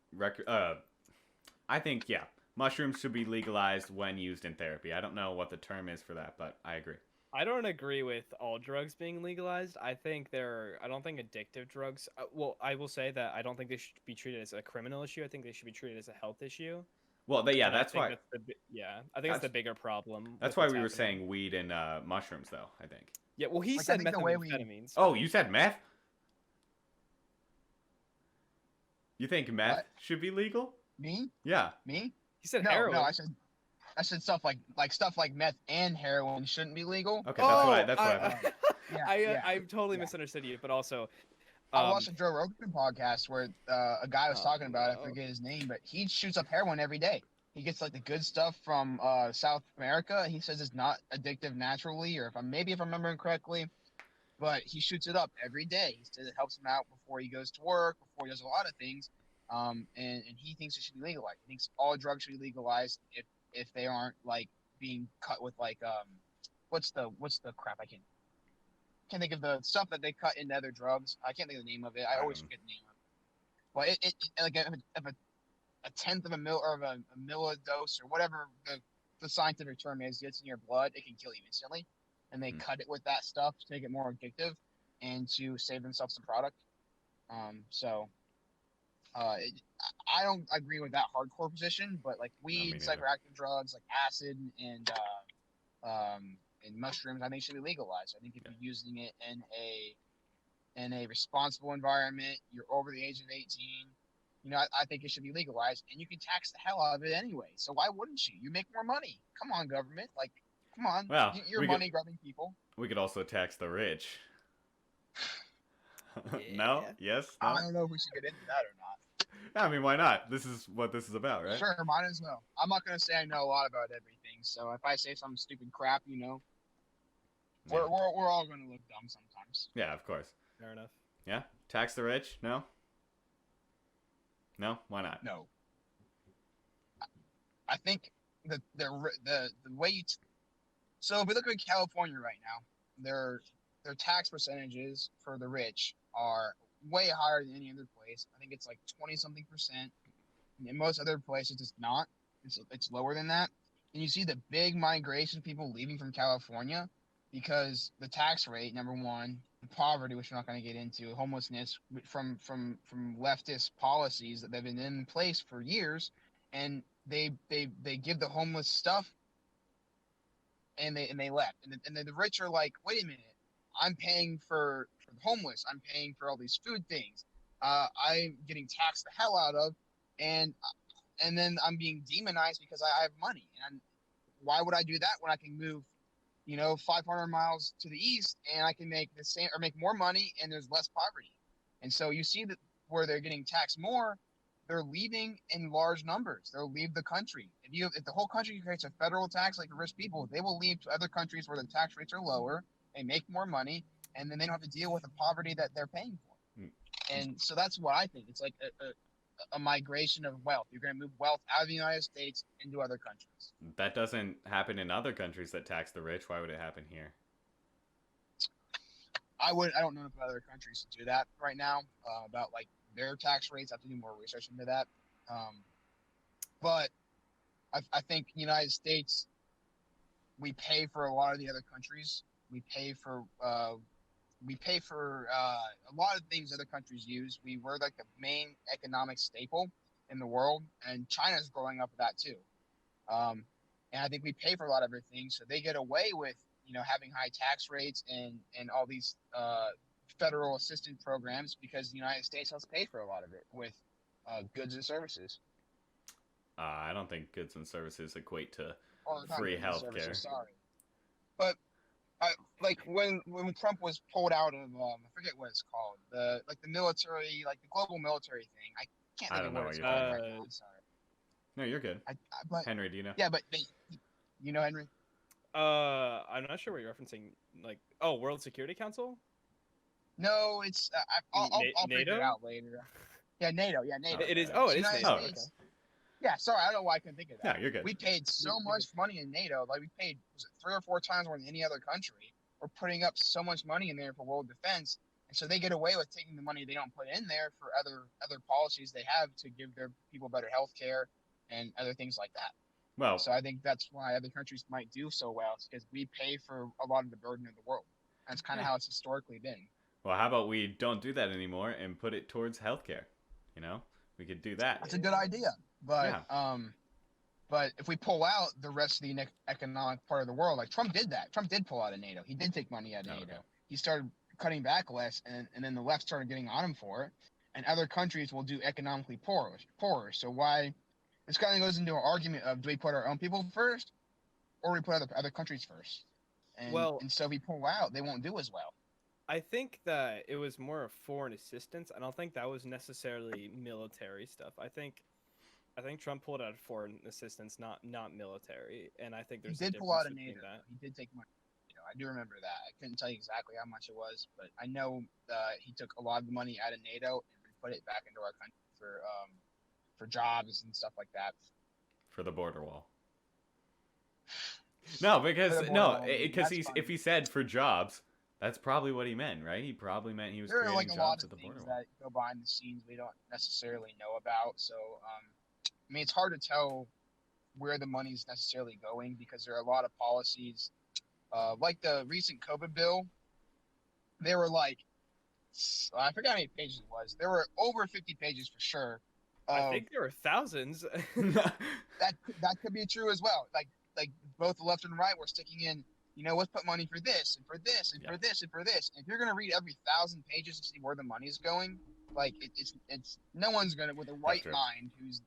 I think, yeah, mushrooms should be legalized when used in therapy. I don't know what the term is for that, but I agree. I don't agree with all drugs being legalized. I don't think addictive drugs. Well, I will say that I don't think they should be treated as a criminal issue. I think they should be treated as a health issue. Well, that's why. I think that's the bigger problem. That's why we were saying weed and mushrooms, though. I think. Yeah, well, he said methamphetamines. Oh, you said meth? You think meth should be legal? Me? Yeah. Me? He said heroin. No, I said stuff like meth and heroin shouldn't be legal. Okay, that's what I thought. I totally misunderstood you, but also I watched a Joe Rogan podcast where a guy was talking about it. I forget his name, but he shoots up heroin every day. He gets like the good stuff from South America. He says it's not addictive naturally, or if I'm remembering correctly, but he shoots it up every day. He says it helps him out before he goes to work, before he does a lot of things. And he thinks it should be legalized. He thinks all drugs should be legalized if they aren't like being cut with like what's the crap, I can't think of the stuff that they cut into other drugs. I can't think of the name of it. I always forget the name of it. Well, it like if a tenth of a mil or a millidose or whatever the scientific term is gets in your blood, it can kill you instantly. And they cut it with that stuff to make it more addictive and to save themselves some product. I don't agree with that hardcore position, but like weed, psychoactive drugs like acid and mushrooms, I think should be legalized. I think if you're using it in a responsible environment, you're over the age of 18. I think it should be legalized, and you can tax the hell out of it anyway. So why wouldn't you? You make more money. Come on, government. Like, come on. Well, you're money grubbing people. We could also tax the rich. No? Yes? No? I don't know if we should get into that or not. I mean, why not? This is what this is about, right? Sure, might as well. I'm not going to say I know a lot about everything, so if I say some stupid crap, we're all going to look dumb sometimes. Yeah, of course. Fair enough. Yeah? Tax the rich? No? No? Why not? No. I think the way you... So if we look at California right now, their tax percentages for the rich are way higher than any other place. I think it's like 20-something%. In most other places, it's not. It's lower than that. And you see the big migration of people leaving from California because the tax rate, number one, the poverty, which we're not going to get into, homelessness from leftist policies that they've been in place for years, and they give the homeless stuff, and they left, and then the rich are like, wait a minute, I'm paying for the homeless, I'm paying for all these food things, I'm getting taxed the hell out of, and then I'm being demonized because I have money, and why would I do that when I can move 500 miles to the east and I can make the same or make more money and there's less poverty? And so you see that where they're getting taxed more, they're leaving in large numbers. They'll leave the country. If the whole country creates a federal tax like for rich people, they will leave to other countries where the tax rates are lower, they make more money, and then they don't have to deal with the poverty that they're paying for. And so that's what I think. It's like a migration of wealth. You're going to move wealth out of the United States into other countries. That doesn't happen in other countries that tax the rich. Why would it happen here? I don't know if other countries do that right now, about like their tax rates. I have to do more research into that. But I think United States, we pay for a lot of the other countries. We pay for a lot of things other countries use. We're like the main economic staple in the world, and China's growing up with that too. Um, and I think we pay for a lot of everything, so they get away with having high tax rates and all these federal assistance programs because the United States has to pay for a lot of it with goods and services. I don't think goods and services equate to Or not free goods and health care. services, sorry. But like when Trump was pulled out of I forget what it's called, the military, like the global military thing. I can't I think don't of know what what it's you're called talking right about. now. I'm sorry. No, you're good. But Henry, do you know? yeah, but Henry. I'm not sure what you're referencing. Like, oh, World Security Council? No, it's I'll figure NATO? it out later. Yeah, NATO. Yeah, NATO. It is. Okay. Oh, So it is United NATO. States. Yeah, sorry, I don't know why I couldn't think of that. No, you're good. We paid so much money in NATO, like we paid was it 3 or 4 times more than any other country. We're putting up so much money in there for world defense, and so they get away with taking the money they don't put in there for other policies they have to give their people better health care and other things like that. Well, So I think that's why other countries might do so well, because we pay for a lot of the burden of the world. That's kind of Yeah. how it's historically been. well, how about we don't do that anymore and put it towards healthcare? You know, we could do that. That's a good idea, but Yeah. but if we pull out the rest of the economic part of the world, like Trump did that. Trump did pull out of NATO. He did take money out of Oh, NATO. okay. He started cutting back less, and then the left started getting on him for it. And other countries will do economically poorer. So why? This kind of goes into an argument of, do we put our own people first, or we put other countries first? And so if we pull out, they won't do as well. I think that it was more of foreign assistance. I don't think that was necessarily military stuff. I think Trump pulled out foreign assistance, not military, and I think He there's did a pull out difference of between NATO. that. He did take money. I do remember that. I couldn't tell you exactly how much it was, but I know he took a lot of the money out of NATO and put it back into our country for jobs and stuff like that. For the border wall. No, because if he said for jobs, that's probably what he meant, right? He probably meant he was There are creating like a lot jobs of at the border things wall. that go behind the scenes we don't necessarily know about. So I mean, it's hard to tell where the money's necessarily going because there are a lot of policies, like the recent COVID bill. They were like, I forgot how many pages it was. There were over 50 pages for sure. I think there were thousands. That could be true as well. Like both the left and the right were sticking in. Let's put money for this and for this and for this and for this. And if you're gonna read every 1,000 pages to see where the money's going, like it's no one's gonna with a right mind who's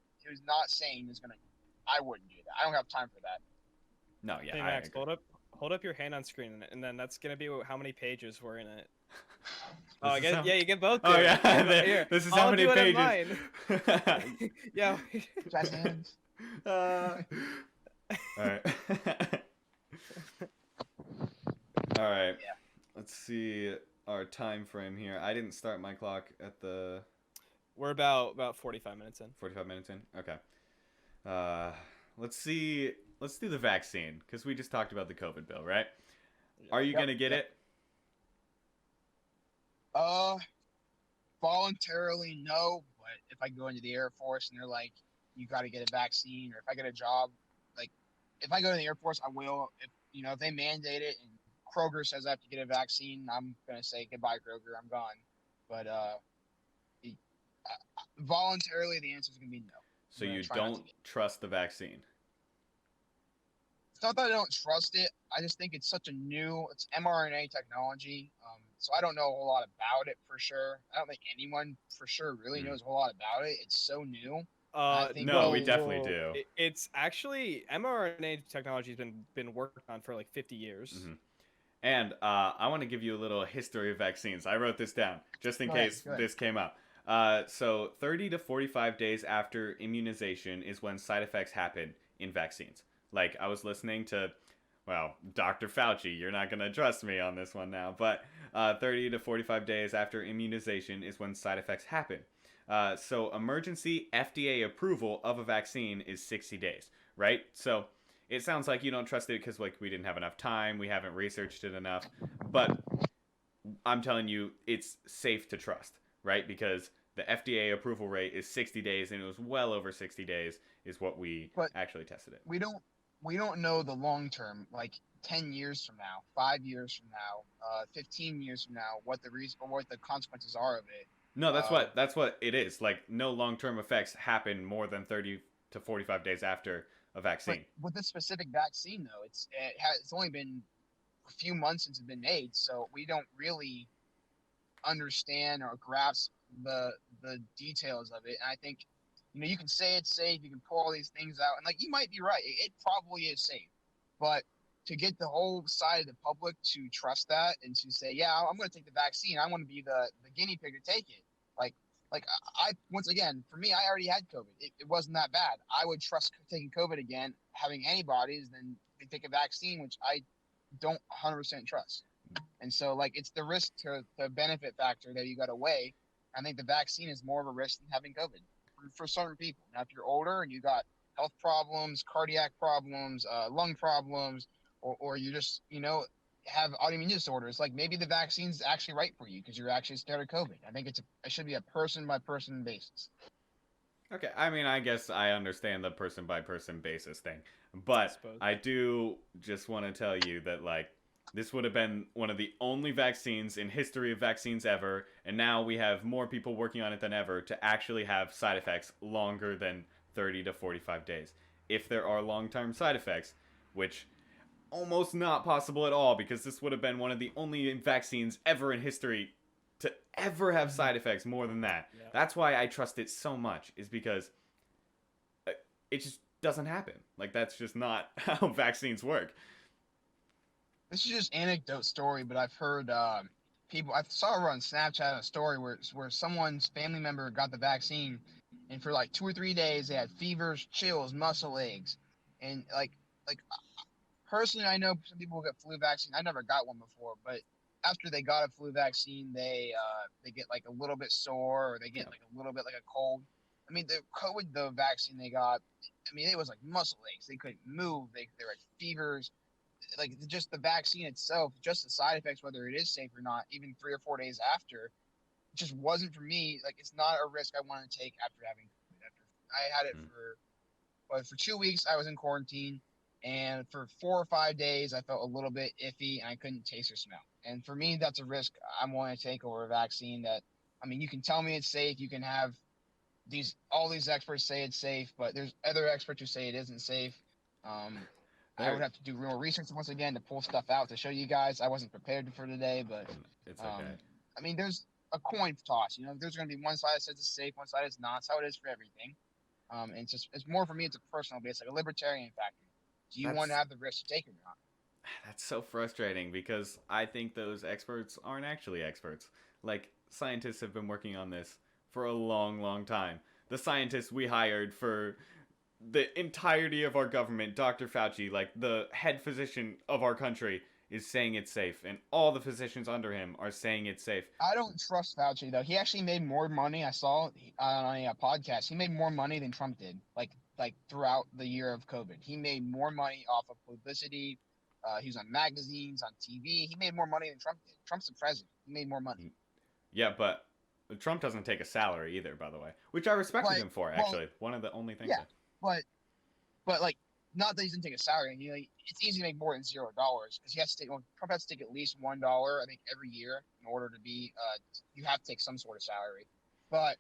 not sane is gonna. I wouldn't do that. I don't have time for that. No, yeah. Hey Max, hold up your hand on screen, and then that's gonna be how many pages were in it. Oh, I guess, yeah, you get both. Oh yeah, Here, this is how many pages. Yeah. Jazz hands. All right. All right. Yeah. Let's see our time frame here. I didn't start my clock at the. We're about 45 minutes in. 45 minutes in. Okay. Let's see. Let's do the vaccine because we just talked about the COVID bill, right? Are you gonna get it? Voluntarily no, but if I go into the Air Force and they're like, you got to get a vaccine, or if I get a job, like if I go to the Air Force, I will. If they mandate it and Kroger says I have to get a vaccine, I'm gonna say goodbye, Kroger, I'm gone. But voluntarily, the answer is gonna be no. So you don't trust the vaccine? It's not that I don't trust it. I just think it's it's mRNA technology. So I don't know a whole lot about it for sure. I don't think anyone for sure really knows a whole lot about it. It's so new. No, we definitely do. It's actually mRNA technology has been worked on for like 50 years. Mm-hmm. And I want to give you a little history of vaccines. I wrote this down just in case this came up. So 30 to 45 days after immunization is when side effects happen in vaccines. Like I was listening to, well, Dr. Fauci. You're not going to trust me on this one now. But 30 to 45 days after immunization is when side effects happen. So emergency FDA approval of a vaccine is 60 days, right? So it sounds like you don't trust it because like we didn't have enough time. We haven't researched it enough. But I'm telling you it's safe to trust, right? Because the FDA approval rate is 60 days, and it was well over 60 days is what we But actually tested it. we don't know the long term, like 10 years from now, 5 years from now, 15 years from now, what the reason or what the consequences are of it. No, Uh, that's what it is. Like no long-term effects happen more than 30 to 45 days after a but vaccine. with this specific vaccine, though, it's only been a few months since it's been made, so we don't really understand or grasp the details of it. And I think, you can say it's safe, you can pull all these things out, and like you might be right, it probably is safe, but to get the whole side of the public to trust that and to say, yeah, I'm going to take the vaccine, I want to be the guinea pig to take it. Like, like I once again, for me, I already had COVID. It wasn't that bad. I would trust taking COVID again, having antibodies, than to take a vaccine, which I don't 100% trust. And so, like, it's the risk to the benefit factor that you got to weigh. I think the vaccine is more of a risk than having COVID for certain people. Now, if you're older and you got health problems, cardiac problems, lung problems, or you just, have autoimmune disorders, like maybe the vaccine's actually right for you because you're actually scared of COVID. I think it should be a person by person basis. Okay, I mean, I guess I understand the person by person basis thing, I but suppose. I do just want to tell you that like this would have been one of the only vaccines in history of vaccines ever, and now we have more people working on it than ever to actually have side effects longer than 30 to 45 days. If there are long-term side effects, which almost not possible at all because this would have been one of the only vaccines ever in history to ever have side effects more than that. Yeah. That's why I trust it so much, is because it just doesn't happen. Like that's just not how vaccines work. This is just anecdote story, but I've heard people. I saw her on Snapchat a story where someone's family member got the vaccine, and for like 2 or 3 days they had fevers, chills, muscle aches, and like personally, I know some people get flu vaccine. I never got one before, but after they got a flu vaccine, they get like a little bit sore, or they get Yeah. like a little bit like a cold. I mean, the vaccine they got, I mean, it was like muscle aches. They couldn't move. They were like fevers. Like just the vaccine itself, just the side effects, whether it is safe or not, even 3 or 4 days after, just wasn't for me. Like it's not a risk I want to take after having COVID. After I had it Mm. for 2 weeks, I was in quarantine, and for 4 or 5 days, I felt a little bit iffy, and I couldn't taste or smell. And for me, that's a risk I'm willing to take over a vaccine. That, I mean, you can tell me it's safe. You can have all these experts say it's safe, but there's other experts who say it isn't safe. Um, I would There, have to do real research once again to pull stuff out to show you guys. I wasn't prepared for today, but it's okay. um, I mean, there's a coin toss. There's going to be one side that says it's safe, one side is not. That's how it is for everything. And it's more for me. It's a personal base, like a libertarian factor. Do you want to That's have the risk to take it or not? that's so frustrating because I think those experts aren't actually experts. Like scientists have been working on this for a long, long time. The scientists we hired for the entirety of our government, Dr. Fauci, like the head physician of our country, is saying it's safe, and all the physicians under him are saying it's safe. I don't trust Fauci though. He actually made more money. I saw on a podcast. He made more money than Trump did. Like throughout the year of COVID, he made more money off of publicity. He was on magazines, on TV. He made more money than Trump did. Trump's the president. He made more money. Yeah, but Trump doesn't take a salary either, by the way, which I respected But him for, well, actually. One of the only things. yeah, but like not that he doesn't take a salary. It's easy to make more than $0 because he has to take. Well, Trump has to take at least $1, I think, every year in order to be. You have to take some sort of salary, but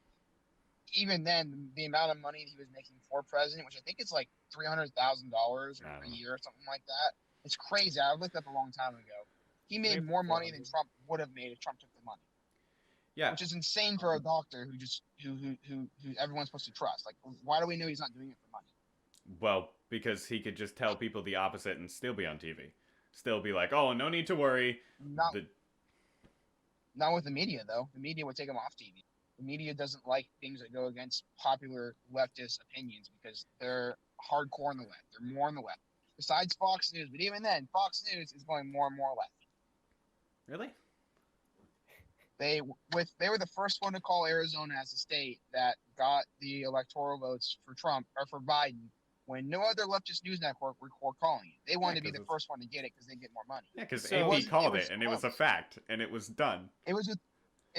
even then, the amount of money he was making for president, which I think is like $300,000 I a don't know. year or something like that, it's crazy. I looked up a long time ago. He made Maybe more money than 400. Trump would have made if Trump took the money, Yeah, which is insane for a doctor who everyone's supposed to trust. Like, why do we know he's not doing it for money? well, because he could just tell people the opposite and still be on TV. Still be like, oh, no need to worry. Not The not with the media though. The media would take him off TV. The media doesn't like things that go against popular leftist opinions because they're hardcore on the left. They're more on the left. Besides Fox News, but even then, Fox News is going more and more left. Really? They were the first one to call Arizona as a state that got the electoral votes for Trump or for Biden when no other leftist news network were calling it. They wanted to be 'cause the it's- first one to get it because they get more money. Yeah, because So- AP called was it, and it was a close. fact, and it was done. It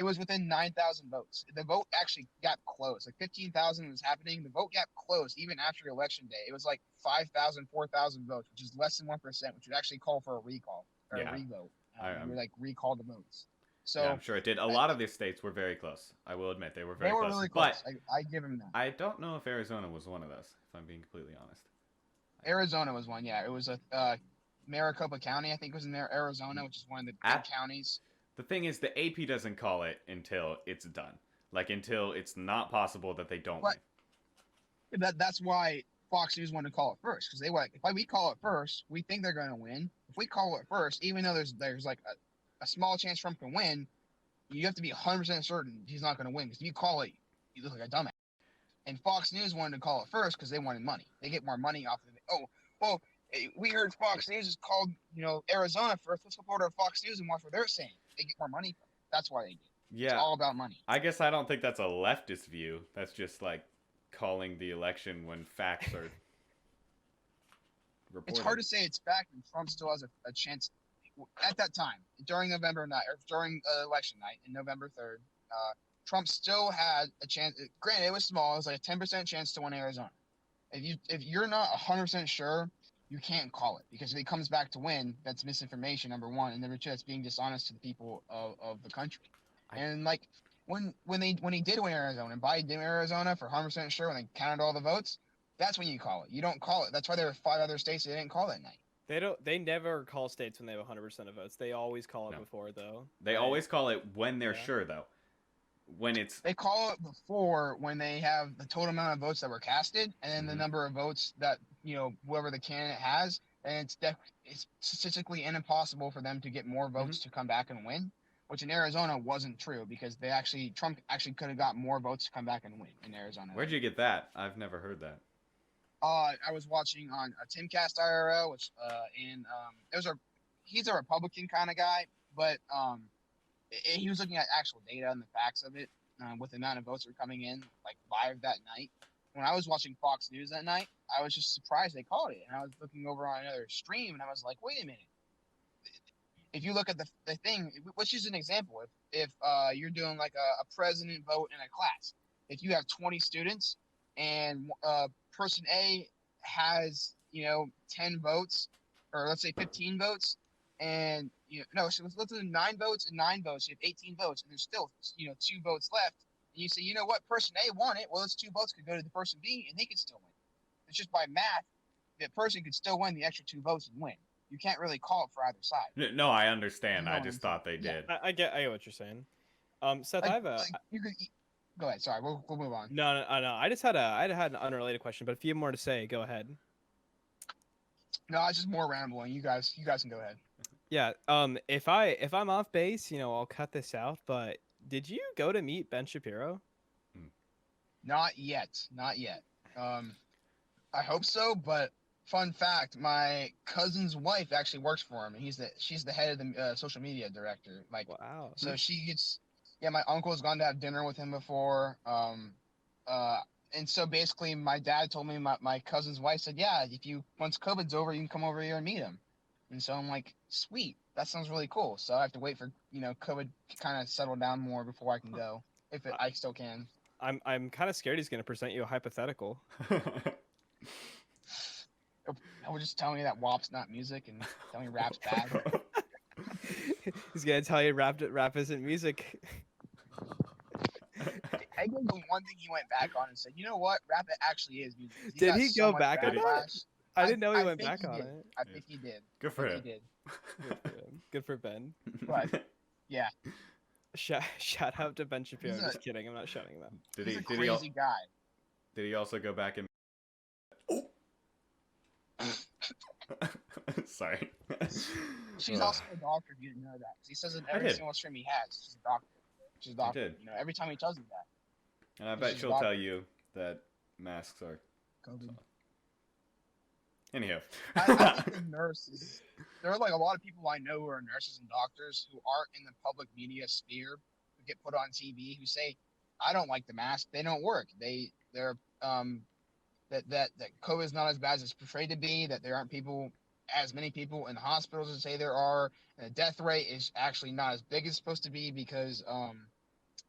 was within 9,000 votes. The vote actually got close. Like 15,000 was happening. The vote got close even after election day. It was like 5,000, 4,000 votes, which is less than 1%, which would actually call for a recall or Yeah. a revote. I'm- You would like recall the votes. So Yeah, I'm sure it did. A lot of these states were very close. I will admit they were very they were close. really But close. I give them that. I don't know if Arizona was one of those, if I'm being completely honest. Arizona was one. Yeah, it was a Maricopa County, I think, was in there. Arizona, which is one of the big counties. The thing is, the AP doesn't call it until it's done. Like, until it's not possible that they don't But- win. That's why Fox News wanted to call it first, because they were like, if we call it first, we think they're going to win. If we call it first, even though there's like a small chance Trump can win, you have to be 100% certain he's not going to win. Because if you call it, you look like a dumbass. And Fox News wanted to call it first because they wanted money. They get more money off of it. Oh, well, we heard Fox News is called, Arizona first. Let's go over to Fox News and watch what they're saying. They get more money from it. That's why they did. Yeah. It's all about money. I guess I don't think that's a leftist view. That's just like calling the election when facts are reported. It's hard to say it's fact when Trump still has a chance. At that time, during November night, or during election night, in November 3rd, Trump still had a chance. Granted, it was small. It was like a 10% chance to win Arizona. If you're not 100% sure, you can't call it, because if he comes back to win, that's misinformation, number one, and number two, that's being dishonest to the people of the country. And like when he did win Arizona, and Biden did win Arizona for 100% sure, when they counted all the votes, that's when you call it. You don't call it. That's why there were 5 other states that didn't call that night. They never call states when they have 100% of votes. They always call it No. before, though. They right? always call it when they're Yeah. sure, though. When it's They call it before when they have the total amount of votes that were casted, and then the Mhm. number of votes that whoever the candidate has, and it's statistically impossible for them to get more votes to come back and win. Which in Arizona wasn't true, because Trump actually could have got more votes to come back and win in Arizona. Where'd you get that? I've never heard that. I was watching on a Timcast IRL, which he's a Republican kind of guy, but he was looking at actual data and the facts of it, with the amount of votes that were coming in like live that night. When I was watching Fox News that night, I was just surprised they called it, and I was looking over on another stream, and I was like, wait a minute. If you look at the thing, let's use an example. If you're doing like a president vote in a class, if you have 20 students and person A has 10 votes, or let's say 15 votes, and so let's do 9 votes and 9 votes. You have 18 votes, and there's still 2 votes left. And you say, you know what, person A won it. Well, those 2 votes could go to the person B, and they could still win. It's just by math, that person could still win the extra 2 votes and win. You can't really call it for either side. No, I understand. You know I what just I'm thought they saying? did. I get what you're saying. Seth, I have a Go ahead. Sorry, we'll move on. no. I just had an unrelated question, but if you have more to say, go ahead. No, it's just more rambling. You guys can go ahead. Yeah. If I'm off base, I'll cut this out. But did you go to meet Ben Shapiro? Not yet. I hope so, but fun fact, my cousin's wife actually works for him, and she's the head of the social media director. Like, Wow. so she gets. Yeah, my uncle's gone to have dinner with him before. And so basically, my dad told me my cousin's wife said, yeah, once COVID's over, you can come over here and meet him. And so I'm like, sweet, that sounds really cool. So I have to wait for COVID to kind of settle down more before I can go, if I still can. I'm kind of scared he's gonna present you a hypothetical. I would just tell me that WAP's not music and tell me rap's bad. He's gonna tell you rap isn't music. I think the one thing he went back on and said, you know what, rap actually is music. Did got he so go much back on that? backlash. I didn't know he went think back he on did. it. I think he did. Good for I him. think he did. Good for him. Good for Ben. But yeah, Shout out to Ben Shapiro. He's Just kidding. I'm not shouting him out. he's a crazy guy. Did he also go back and? Sorry. She's also a doctor. If you didn't know that, 'cause he says in every did. single stream he has, she's a doctor. She's a doctor. did. Every time he tells me that. And I bet She's she'll doc- tell you that masks are. COVID. Anyhow. I think the nurses. There are like a lot of people I know who are nurses and doctors who aren't in the public media sphere, who get put on TV, who say, "I don't like the mask. They don't work. They're that COVID is not as bad as it's portrayed to be. That there aren't as many people in the hospitals as say there are. And the death rate is actually not as big as it's supposed to be because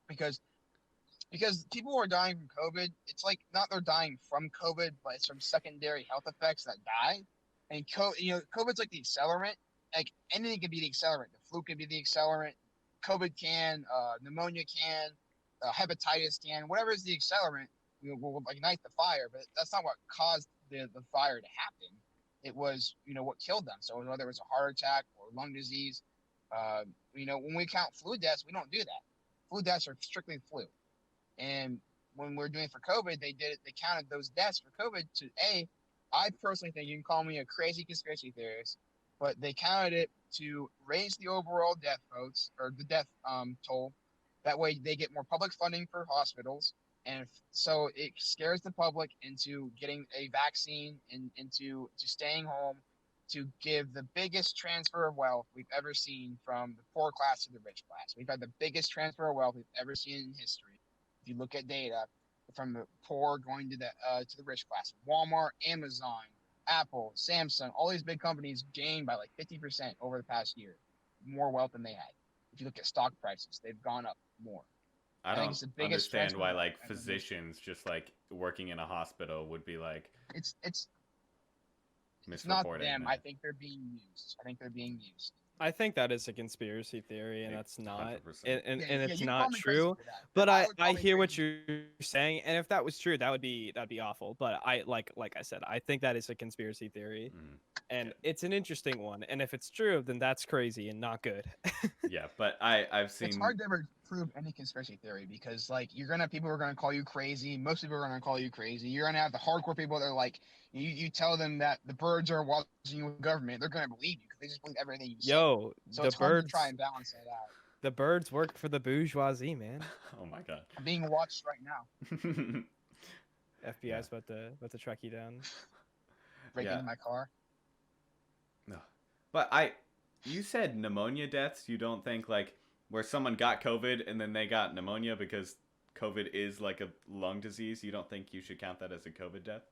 because people who are dying from COVID, it's like not they're dying from COVID, but it's from secondary health effects that die. And COVID's like the accelerant. Like anything can be the accelerant. The flu can be the accelerant. COVID can, pneumonia can, hepatitis can, whatever is the accelerant, will ignite the fire. But that's not what caused the fire to happen. It was what killed them. So whether it was a heart attack or lung disease, when we count flu deaths, we don't do that. Flu deaths are strictly flu. And when we're doing for COVID, they counted those deaths for COVID to I personally think you can call me a crazy conspiracy theorist, but they counted it to raise the overall death votes or the death toll. That way they get more public funding for hospitals. And so it scares the public into getting a vaccine and into staying home to give the biggest transfer of wealth we've ever seen from the poor class to the rich class. We've had the biggest transfer of wealth we've ever seen in history. If you look at data from the poor going to the rich class, Walmart, Amazon, Apple, Samsung, all these big companies gained by like 50% over the past year, more wealth than they had. If you look at stock prices, they've gone up more. I think don't it's the biggest understand why transfer like physicians just like working in a hospital would be like it's not misreporting. them. I think they're being used. I think that is a conspiracy theory, and that's not, 100%. and Yeah, it's you not call me crazy true. for that, But I I would call I me hear what crazy. you're saying, and if that was true, that'd be awful. But I like I said, I think that is a conspiracy theory, and it's an interesting one. And if it's true, then that's crazy and not good. Yeah, but I've seen It's hard to ever prove any conspiracy theory because like people are gonna call you crazy. Most people are gonna call you crazy. You're gonna have the hardcore people that are like you tell them that the birds are watching you with government, they're gonna believe you because they just believe everything you say. Yo, So the it's hard to birds, try and balance that out. the birds work for the bourgeoisie, man. Oh my god. I'm being watched right now, FBI's about to track you down. breaking Yeah. my car. No. But you said pneumonia deaths. You don't think like where someone got COVID and then they got pneumonia because COVID is like a lung disease. You don't think you should count that as a COVID death?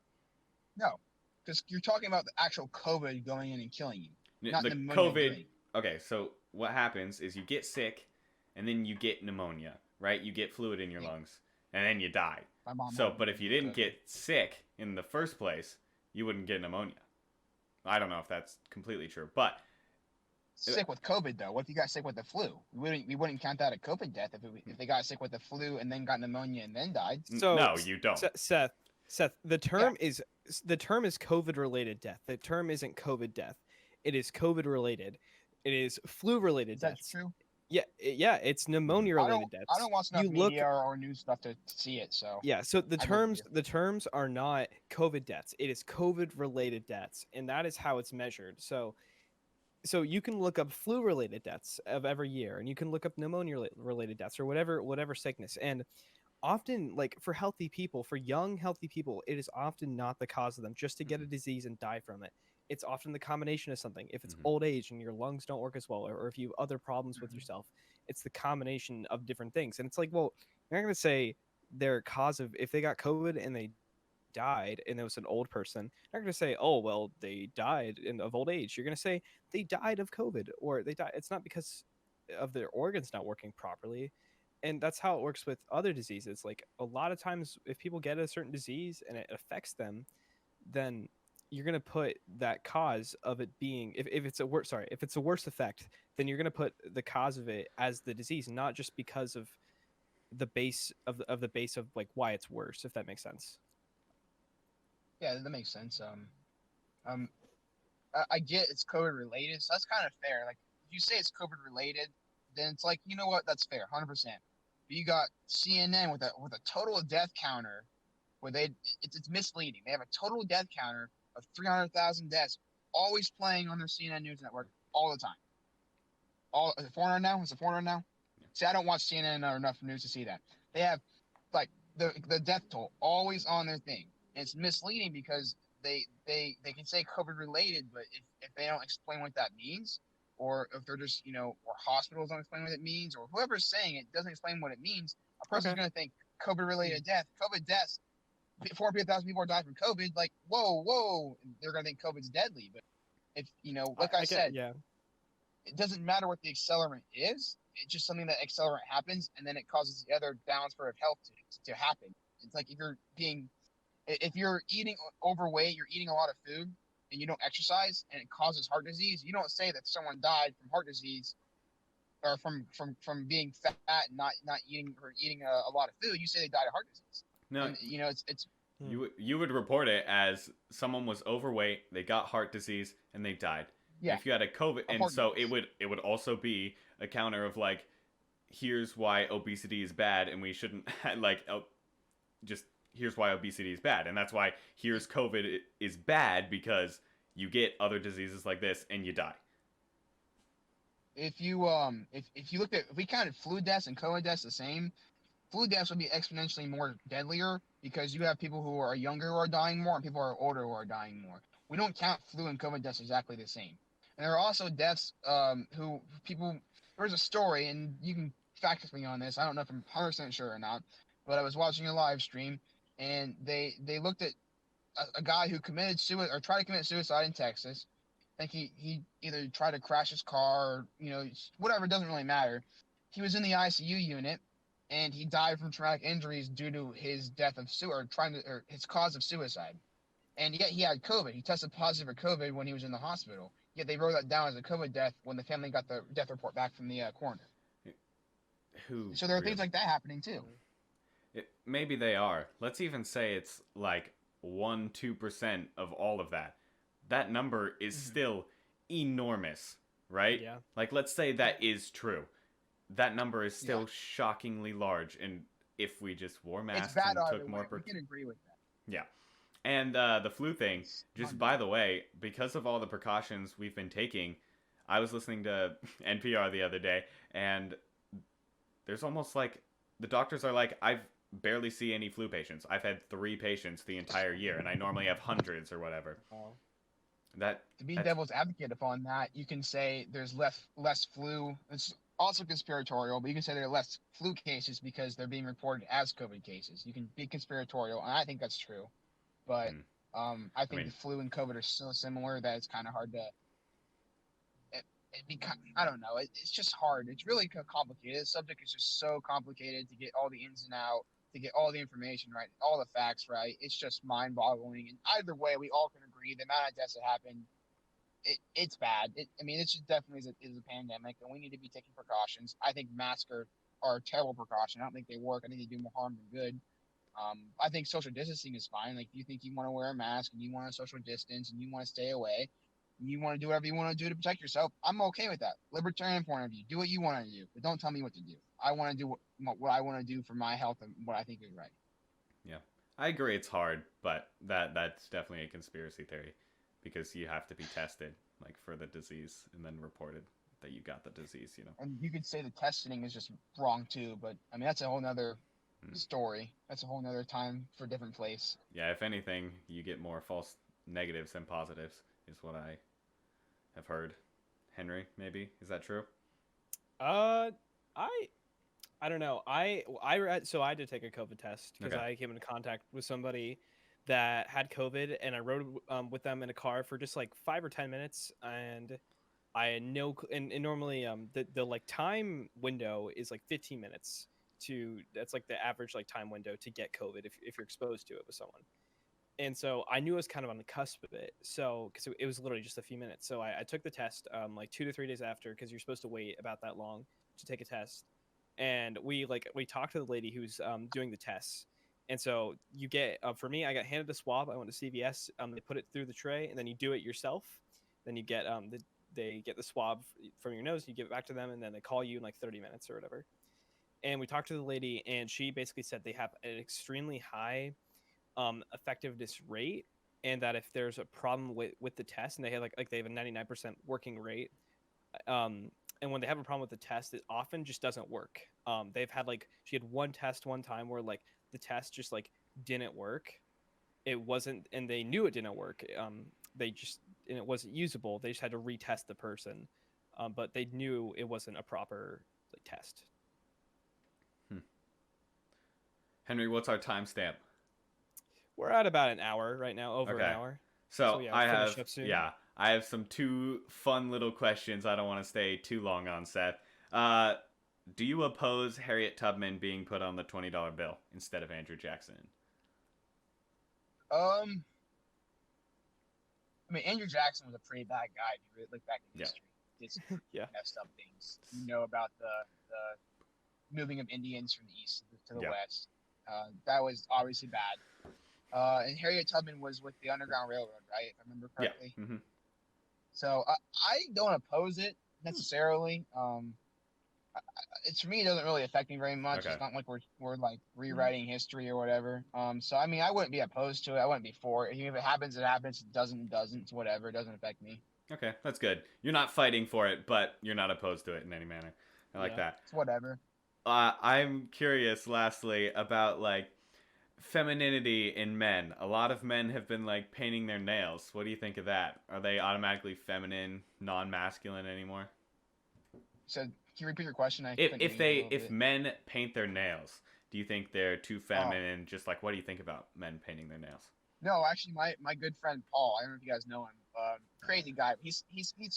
No, because you're talking about the actual COVID going in and killing you, not The pneumonia COVID. doing. Okay, so what happens is you get sick and then you get pneumonia, right? You get fluid in your lungs and then you die. My mom So, had but if you didn't COVID. get sick in the first place, you wouldn't get pneumonia. I don't know if that's completely true, but Sick with COVID though, what if you got sick with the flu? We wouldn't count that a COVID death if they got sick with the flu and then got pneumonia and then died. So no, you don't. Seth, the term is COVID related death. The term isn't COVID death. It is COVID related. It is flu related Is that deaths. true? Yeah, it's pneumonia related deaths. I don't watch enough You look- media or news stuff to see it. So Yeah, so the I terms believe the terms are not COVID deaths. It is COVID related deaths, and that is how it's measured. So you can look up flu related deaths of every year, and you can look up pneumonia related deaths or whatever sickness. And often, like for healthy people, for young healthy people, it is often not the cause of them just to get a disease and die from it. It's often the combination of something. If it's old age and your lungs don't work as well, or if you have other problems with yourself, it's the combination of different things. And it's like, well, you're not going to say their cause of if they got COVID and they died and it was an old person, you're not going to say, oh well, they died of old age. You're going to say they died of COVID, or they died. It's not because of their organs not working properly. And that's how it works with other diseases. Like a lot of times if people get a certain disease and it affects them, then you're going to put that cause of it being if it's a worse effect, then you're going to put the cause of it as the disease, not just because of the base of the base of like why it's worse, if that makes sense. yeah, that makes sense. I get it's COVID related, so that's kind of fair. Like if you say it's COVID related, then it's like, you know what, that's fair, 100%. But you got CNN with a total death counter where it's misleading. They have a total death counter of 300,000 deaths, always playing on their CNN news network all the time. Is it 400 now? Is it 400 now? See, I don't watch CNN or enough news to see that. They have like the death toll always on their thing. And it's misleading because they can say COVID related, but if they don't explain what that means, or if they're just or hospitals don't explain what it means, or whoever's saying it doesn't explain what it means, a person's Okay. going to think COVID related death. COVID deaths 400,000 people are dying from COVID. Like, whoa, they're gonna think COVID's deadly. But if like I said, yeah. it doesn't matter what the accelerant is. It's just something that accelerant happens, and then it causes the other downsward of health to happen. It's like if you're eating overweight, you're eating a lot of food, and you don't exercise, and it causes heart disease. You don't say that someone died from heart disease or from being fat and not eating or eating a lot of food. You say they died of heart disease. No, And, it's you would report it as someone was overweight, they got heart disease, and they died. yeah. If you had a COVID, and so it would also be a counter of like, here's why obesity is bad, and we shouldn't just here's why obesity is bad, and that's why here's COVID is bad because you get other diseases like this and you die. If you looked at if we counted flu deaths and COVID deaths the same, flu deaths would be exponentially more deadlier because you have people who are younger who are dying more and people who are older who are dying more. We don't count flu and COVID deaths exactly the same. And there are also deaths who people. There was a story, and you can fact check me on this. I don't know if I'm 100% sure or not, but I was watching a live stream, and they looked at a guy who committed suicide or tried to commit suicide in Texas. I think he either tried to crash his car or whatever. It doesn't really matter. He was in the ICU unit, and he died from traumatic injuries due to his death of or his cause of suicide. And yet he had COVID. He tested positive for COVID when he was in the hospital. Yet they wrote that down as a COVID death when the family got the death report back from the coroner. So there are things like that happening too. Maybe they are. Let's even say it's like 1-2% of all of that. That number is still enormous, right? Yeah. Like, let's say that is true. That number is still shockingly large, and if we just wore masks and took more we can agree with that. Yeah. And the flu thing, just by the way, because of all the precautions we've been taking, I was listening to NPR the other day, and there's almost like, the doctors are like, I've barely see any flu patients. I've had 3 patients the entire year, and I normally have hundreds or whatever. To be devil's advocate upon that, you can say there's less flu. It's also conspiratorial, but you can say there are less flu cases because they're being reported as COVID cases. You can be conspiratorial, and I think that's true. But I think the flu and COVID are so similar that it's kind of hard to. I don't know. It's just hard. It's really complicated. The subject is just so complicated to get all the ins and outs, to get all the information right, all the facts right. It's just mind-boggling. And either way, we all can agree the amount of deaths that happened, it's bad. It's just definitely is a pandemic, and we need to be taking precautions. I think masks are a terrible precaution. I don't think they work. I think they do more harm than good. I think social distancing is fine. Like, if you think you want to wear a mask and you want to social distance and you want to stay away, and you want to do whatever you want to do to protect yourself, I'm okay with that. Libertarian point of view. Do what you want to do, but don't tell me what to do. I want to do what I want to do for my health and what I think is right. Yeah, I agree. It's hard, but that's definitely a conspiracy theory because you have to be tested like for the disease and then reported that you got the disease. And you could say the testing is just wrong too, but that's a whole nother story. That's a whole nother time for a different place. Yeah, if anything, you get more false negatives than positives, is what I have heard. Henry, maybe, is that true? I don't know. I had to take a COVID test because I came into contact with somebody that had COVID, and I rode with them in a car for just like 5 or 10 minutes, and I had no. And normally, the like time window is like 15 minutes that's like the average like time window to get COVID if you're exposed to it with someone. And so I knew I was kind of on the cusp of it. So, because it was literally just a few minutes. So I took the test like 2 to 3 days after, because you're supposed to wait about that long to take a test. And we talked to the lady who's doing the tests. And so you get, for me, I got handed the swab. I went to CVS. They put it through the tray, and then you do it yourself. Then you get they get the swab from your nose. You give it back to them, and then they call you in like 30 minutes or whatever. And we talked to the lady, and she basically said they have an extremely high effectiveness rate, and that if there's a problem with the test, and they have like they have a 99% working rate, and when they have a problem with the test, it often just doesn't work. They've had she had one test one time where like the test just like didn't work. It wasn't, and they knew it didn't work. And it wasn't usable. They just had to retest the person, but they knew it wasn't a proper test. Henry, what's our timestamp? We're at about an hour right now, over Okay. an hour. So yeah, I we'll finish have, up soon. yeah, I have some two fun little questions I don't want to stay too long on, Seth. Do you oppose Harriet Tubman being put on the $20 bill instead of Andrew Jackson? I mean, Andrew Jackson was a pretty bad guy if you really look back in Yeah. history. Did some Yeah. messed up things. You know about the moving of Indians from the east to the Yeah. west. That was obviously bad. And Harriet Tubman was with the Underground Railroad, right? If I remember correctly. Yeah. Mm-hmm. So I don't oppose it necessarily. It's for me, it doesn't really affect me very much. Okay. It's not like we're like rewriting history or whatever. So I mean, I wouldn't be opposed to it. I wouldn't be for it. If it happens, it happens. It doesn't, it doesn't. It's whatever. It doesn't affect me. Okay, that's good. You're not fighting for it, but you're not opposed to it in any manner. I like that. It's whatever. I'm curious, lastly, about like femininity in men. A lot of men have been like painting their nails. What do you think of that? Are they automatically feminine, non-masculine anymore? So can you repeat your question? If men paint their nails, do you think they're too feminine? Just like, what do you think about men painting their nails? No, actually, my good friend Paul. I don't know if you guys know him. Crazy guy. He's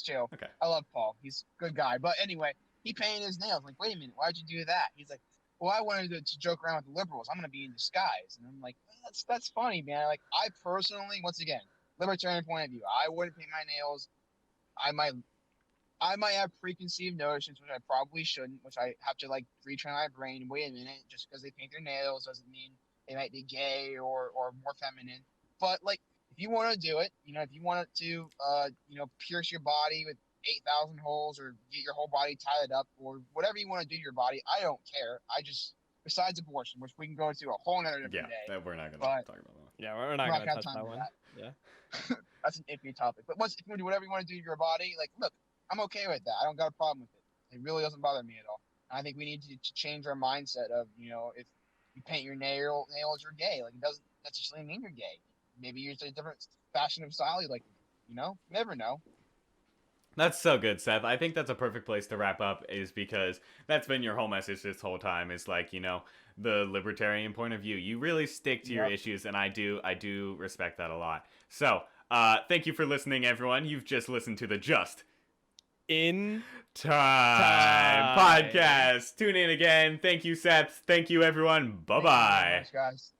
chill. Okay. I love Paul. He's a good guy. But anyway, he painted his nails. I'm like, wait a minute, why'd you do that? He's like, well, I wanted to joke around with the liberals. I'm gonna be in disguise. And I'm like, that's funny, man. Like, I personally, once again, libertarian point of view, I wouldn't paint my nails. I might have preconceived notions, which I probably shouldn't, which I have to like retrain my brain. Wait a minute, just because they paint their nails doesn't mean they might be gay or more feminine. But like, if you want to do it, if you want to, pierce your body with 8,000 holes or get your whole body tied up or whatever you want to do to your body, I don't care. Besides abortion, which we can go to a whole nother different day. Yeah, we're not going to talk about that. Yeah, we're not going to touch that one. Yeah. That's an iffy topic. But if you want to do whatever you want to do to your body, like, look, I'm okay with that. I don't got a problem with it. It really doesn't bother me at all. And I think we need to change our mindset of, if you paint your nails, you're gay. Like, it doesn't necessarily mean you're gay. Maybe you're just a different fashion of style. Like, you never know. That's so good, Seth. I think that's a perfect place to wrap up, is because that's been your whole message this whole time, is like, the libertarian point of view. You really stick to your issues, and I do respect that a lot. So, thank you for listening, everyone. You've just listened to the Just In Time podcast. Tune in again. Thank you, Seth. Thank you, everyone. Bye-bye. Thank you very much, guys.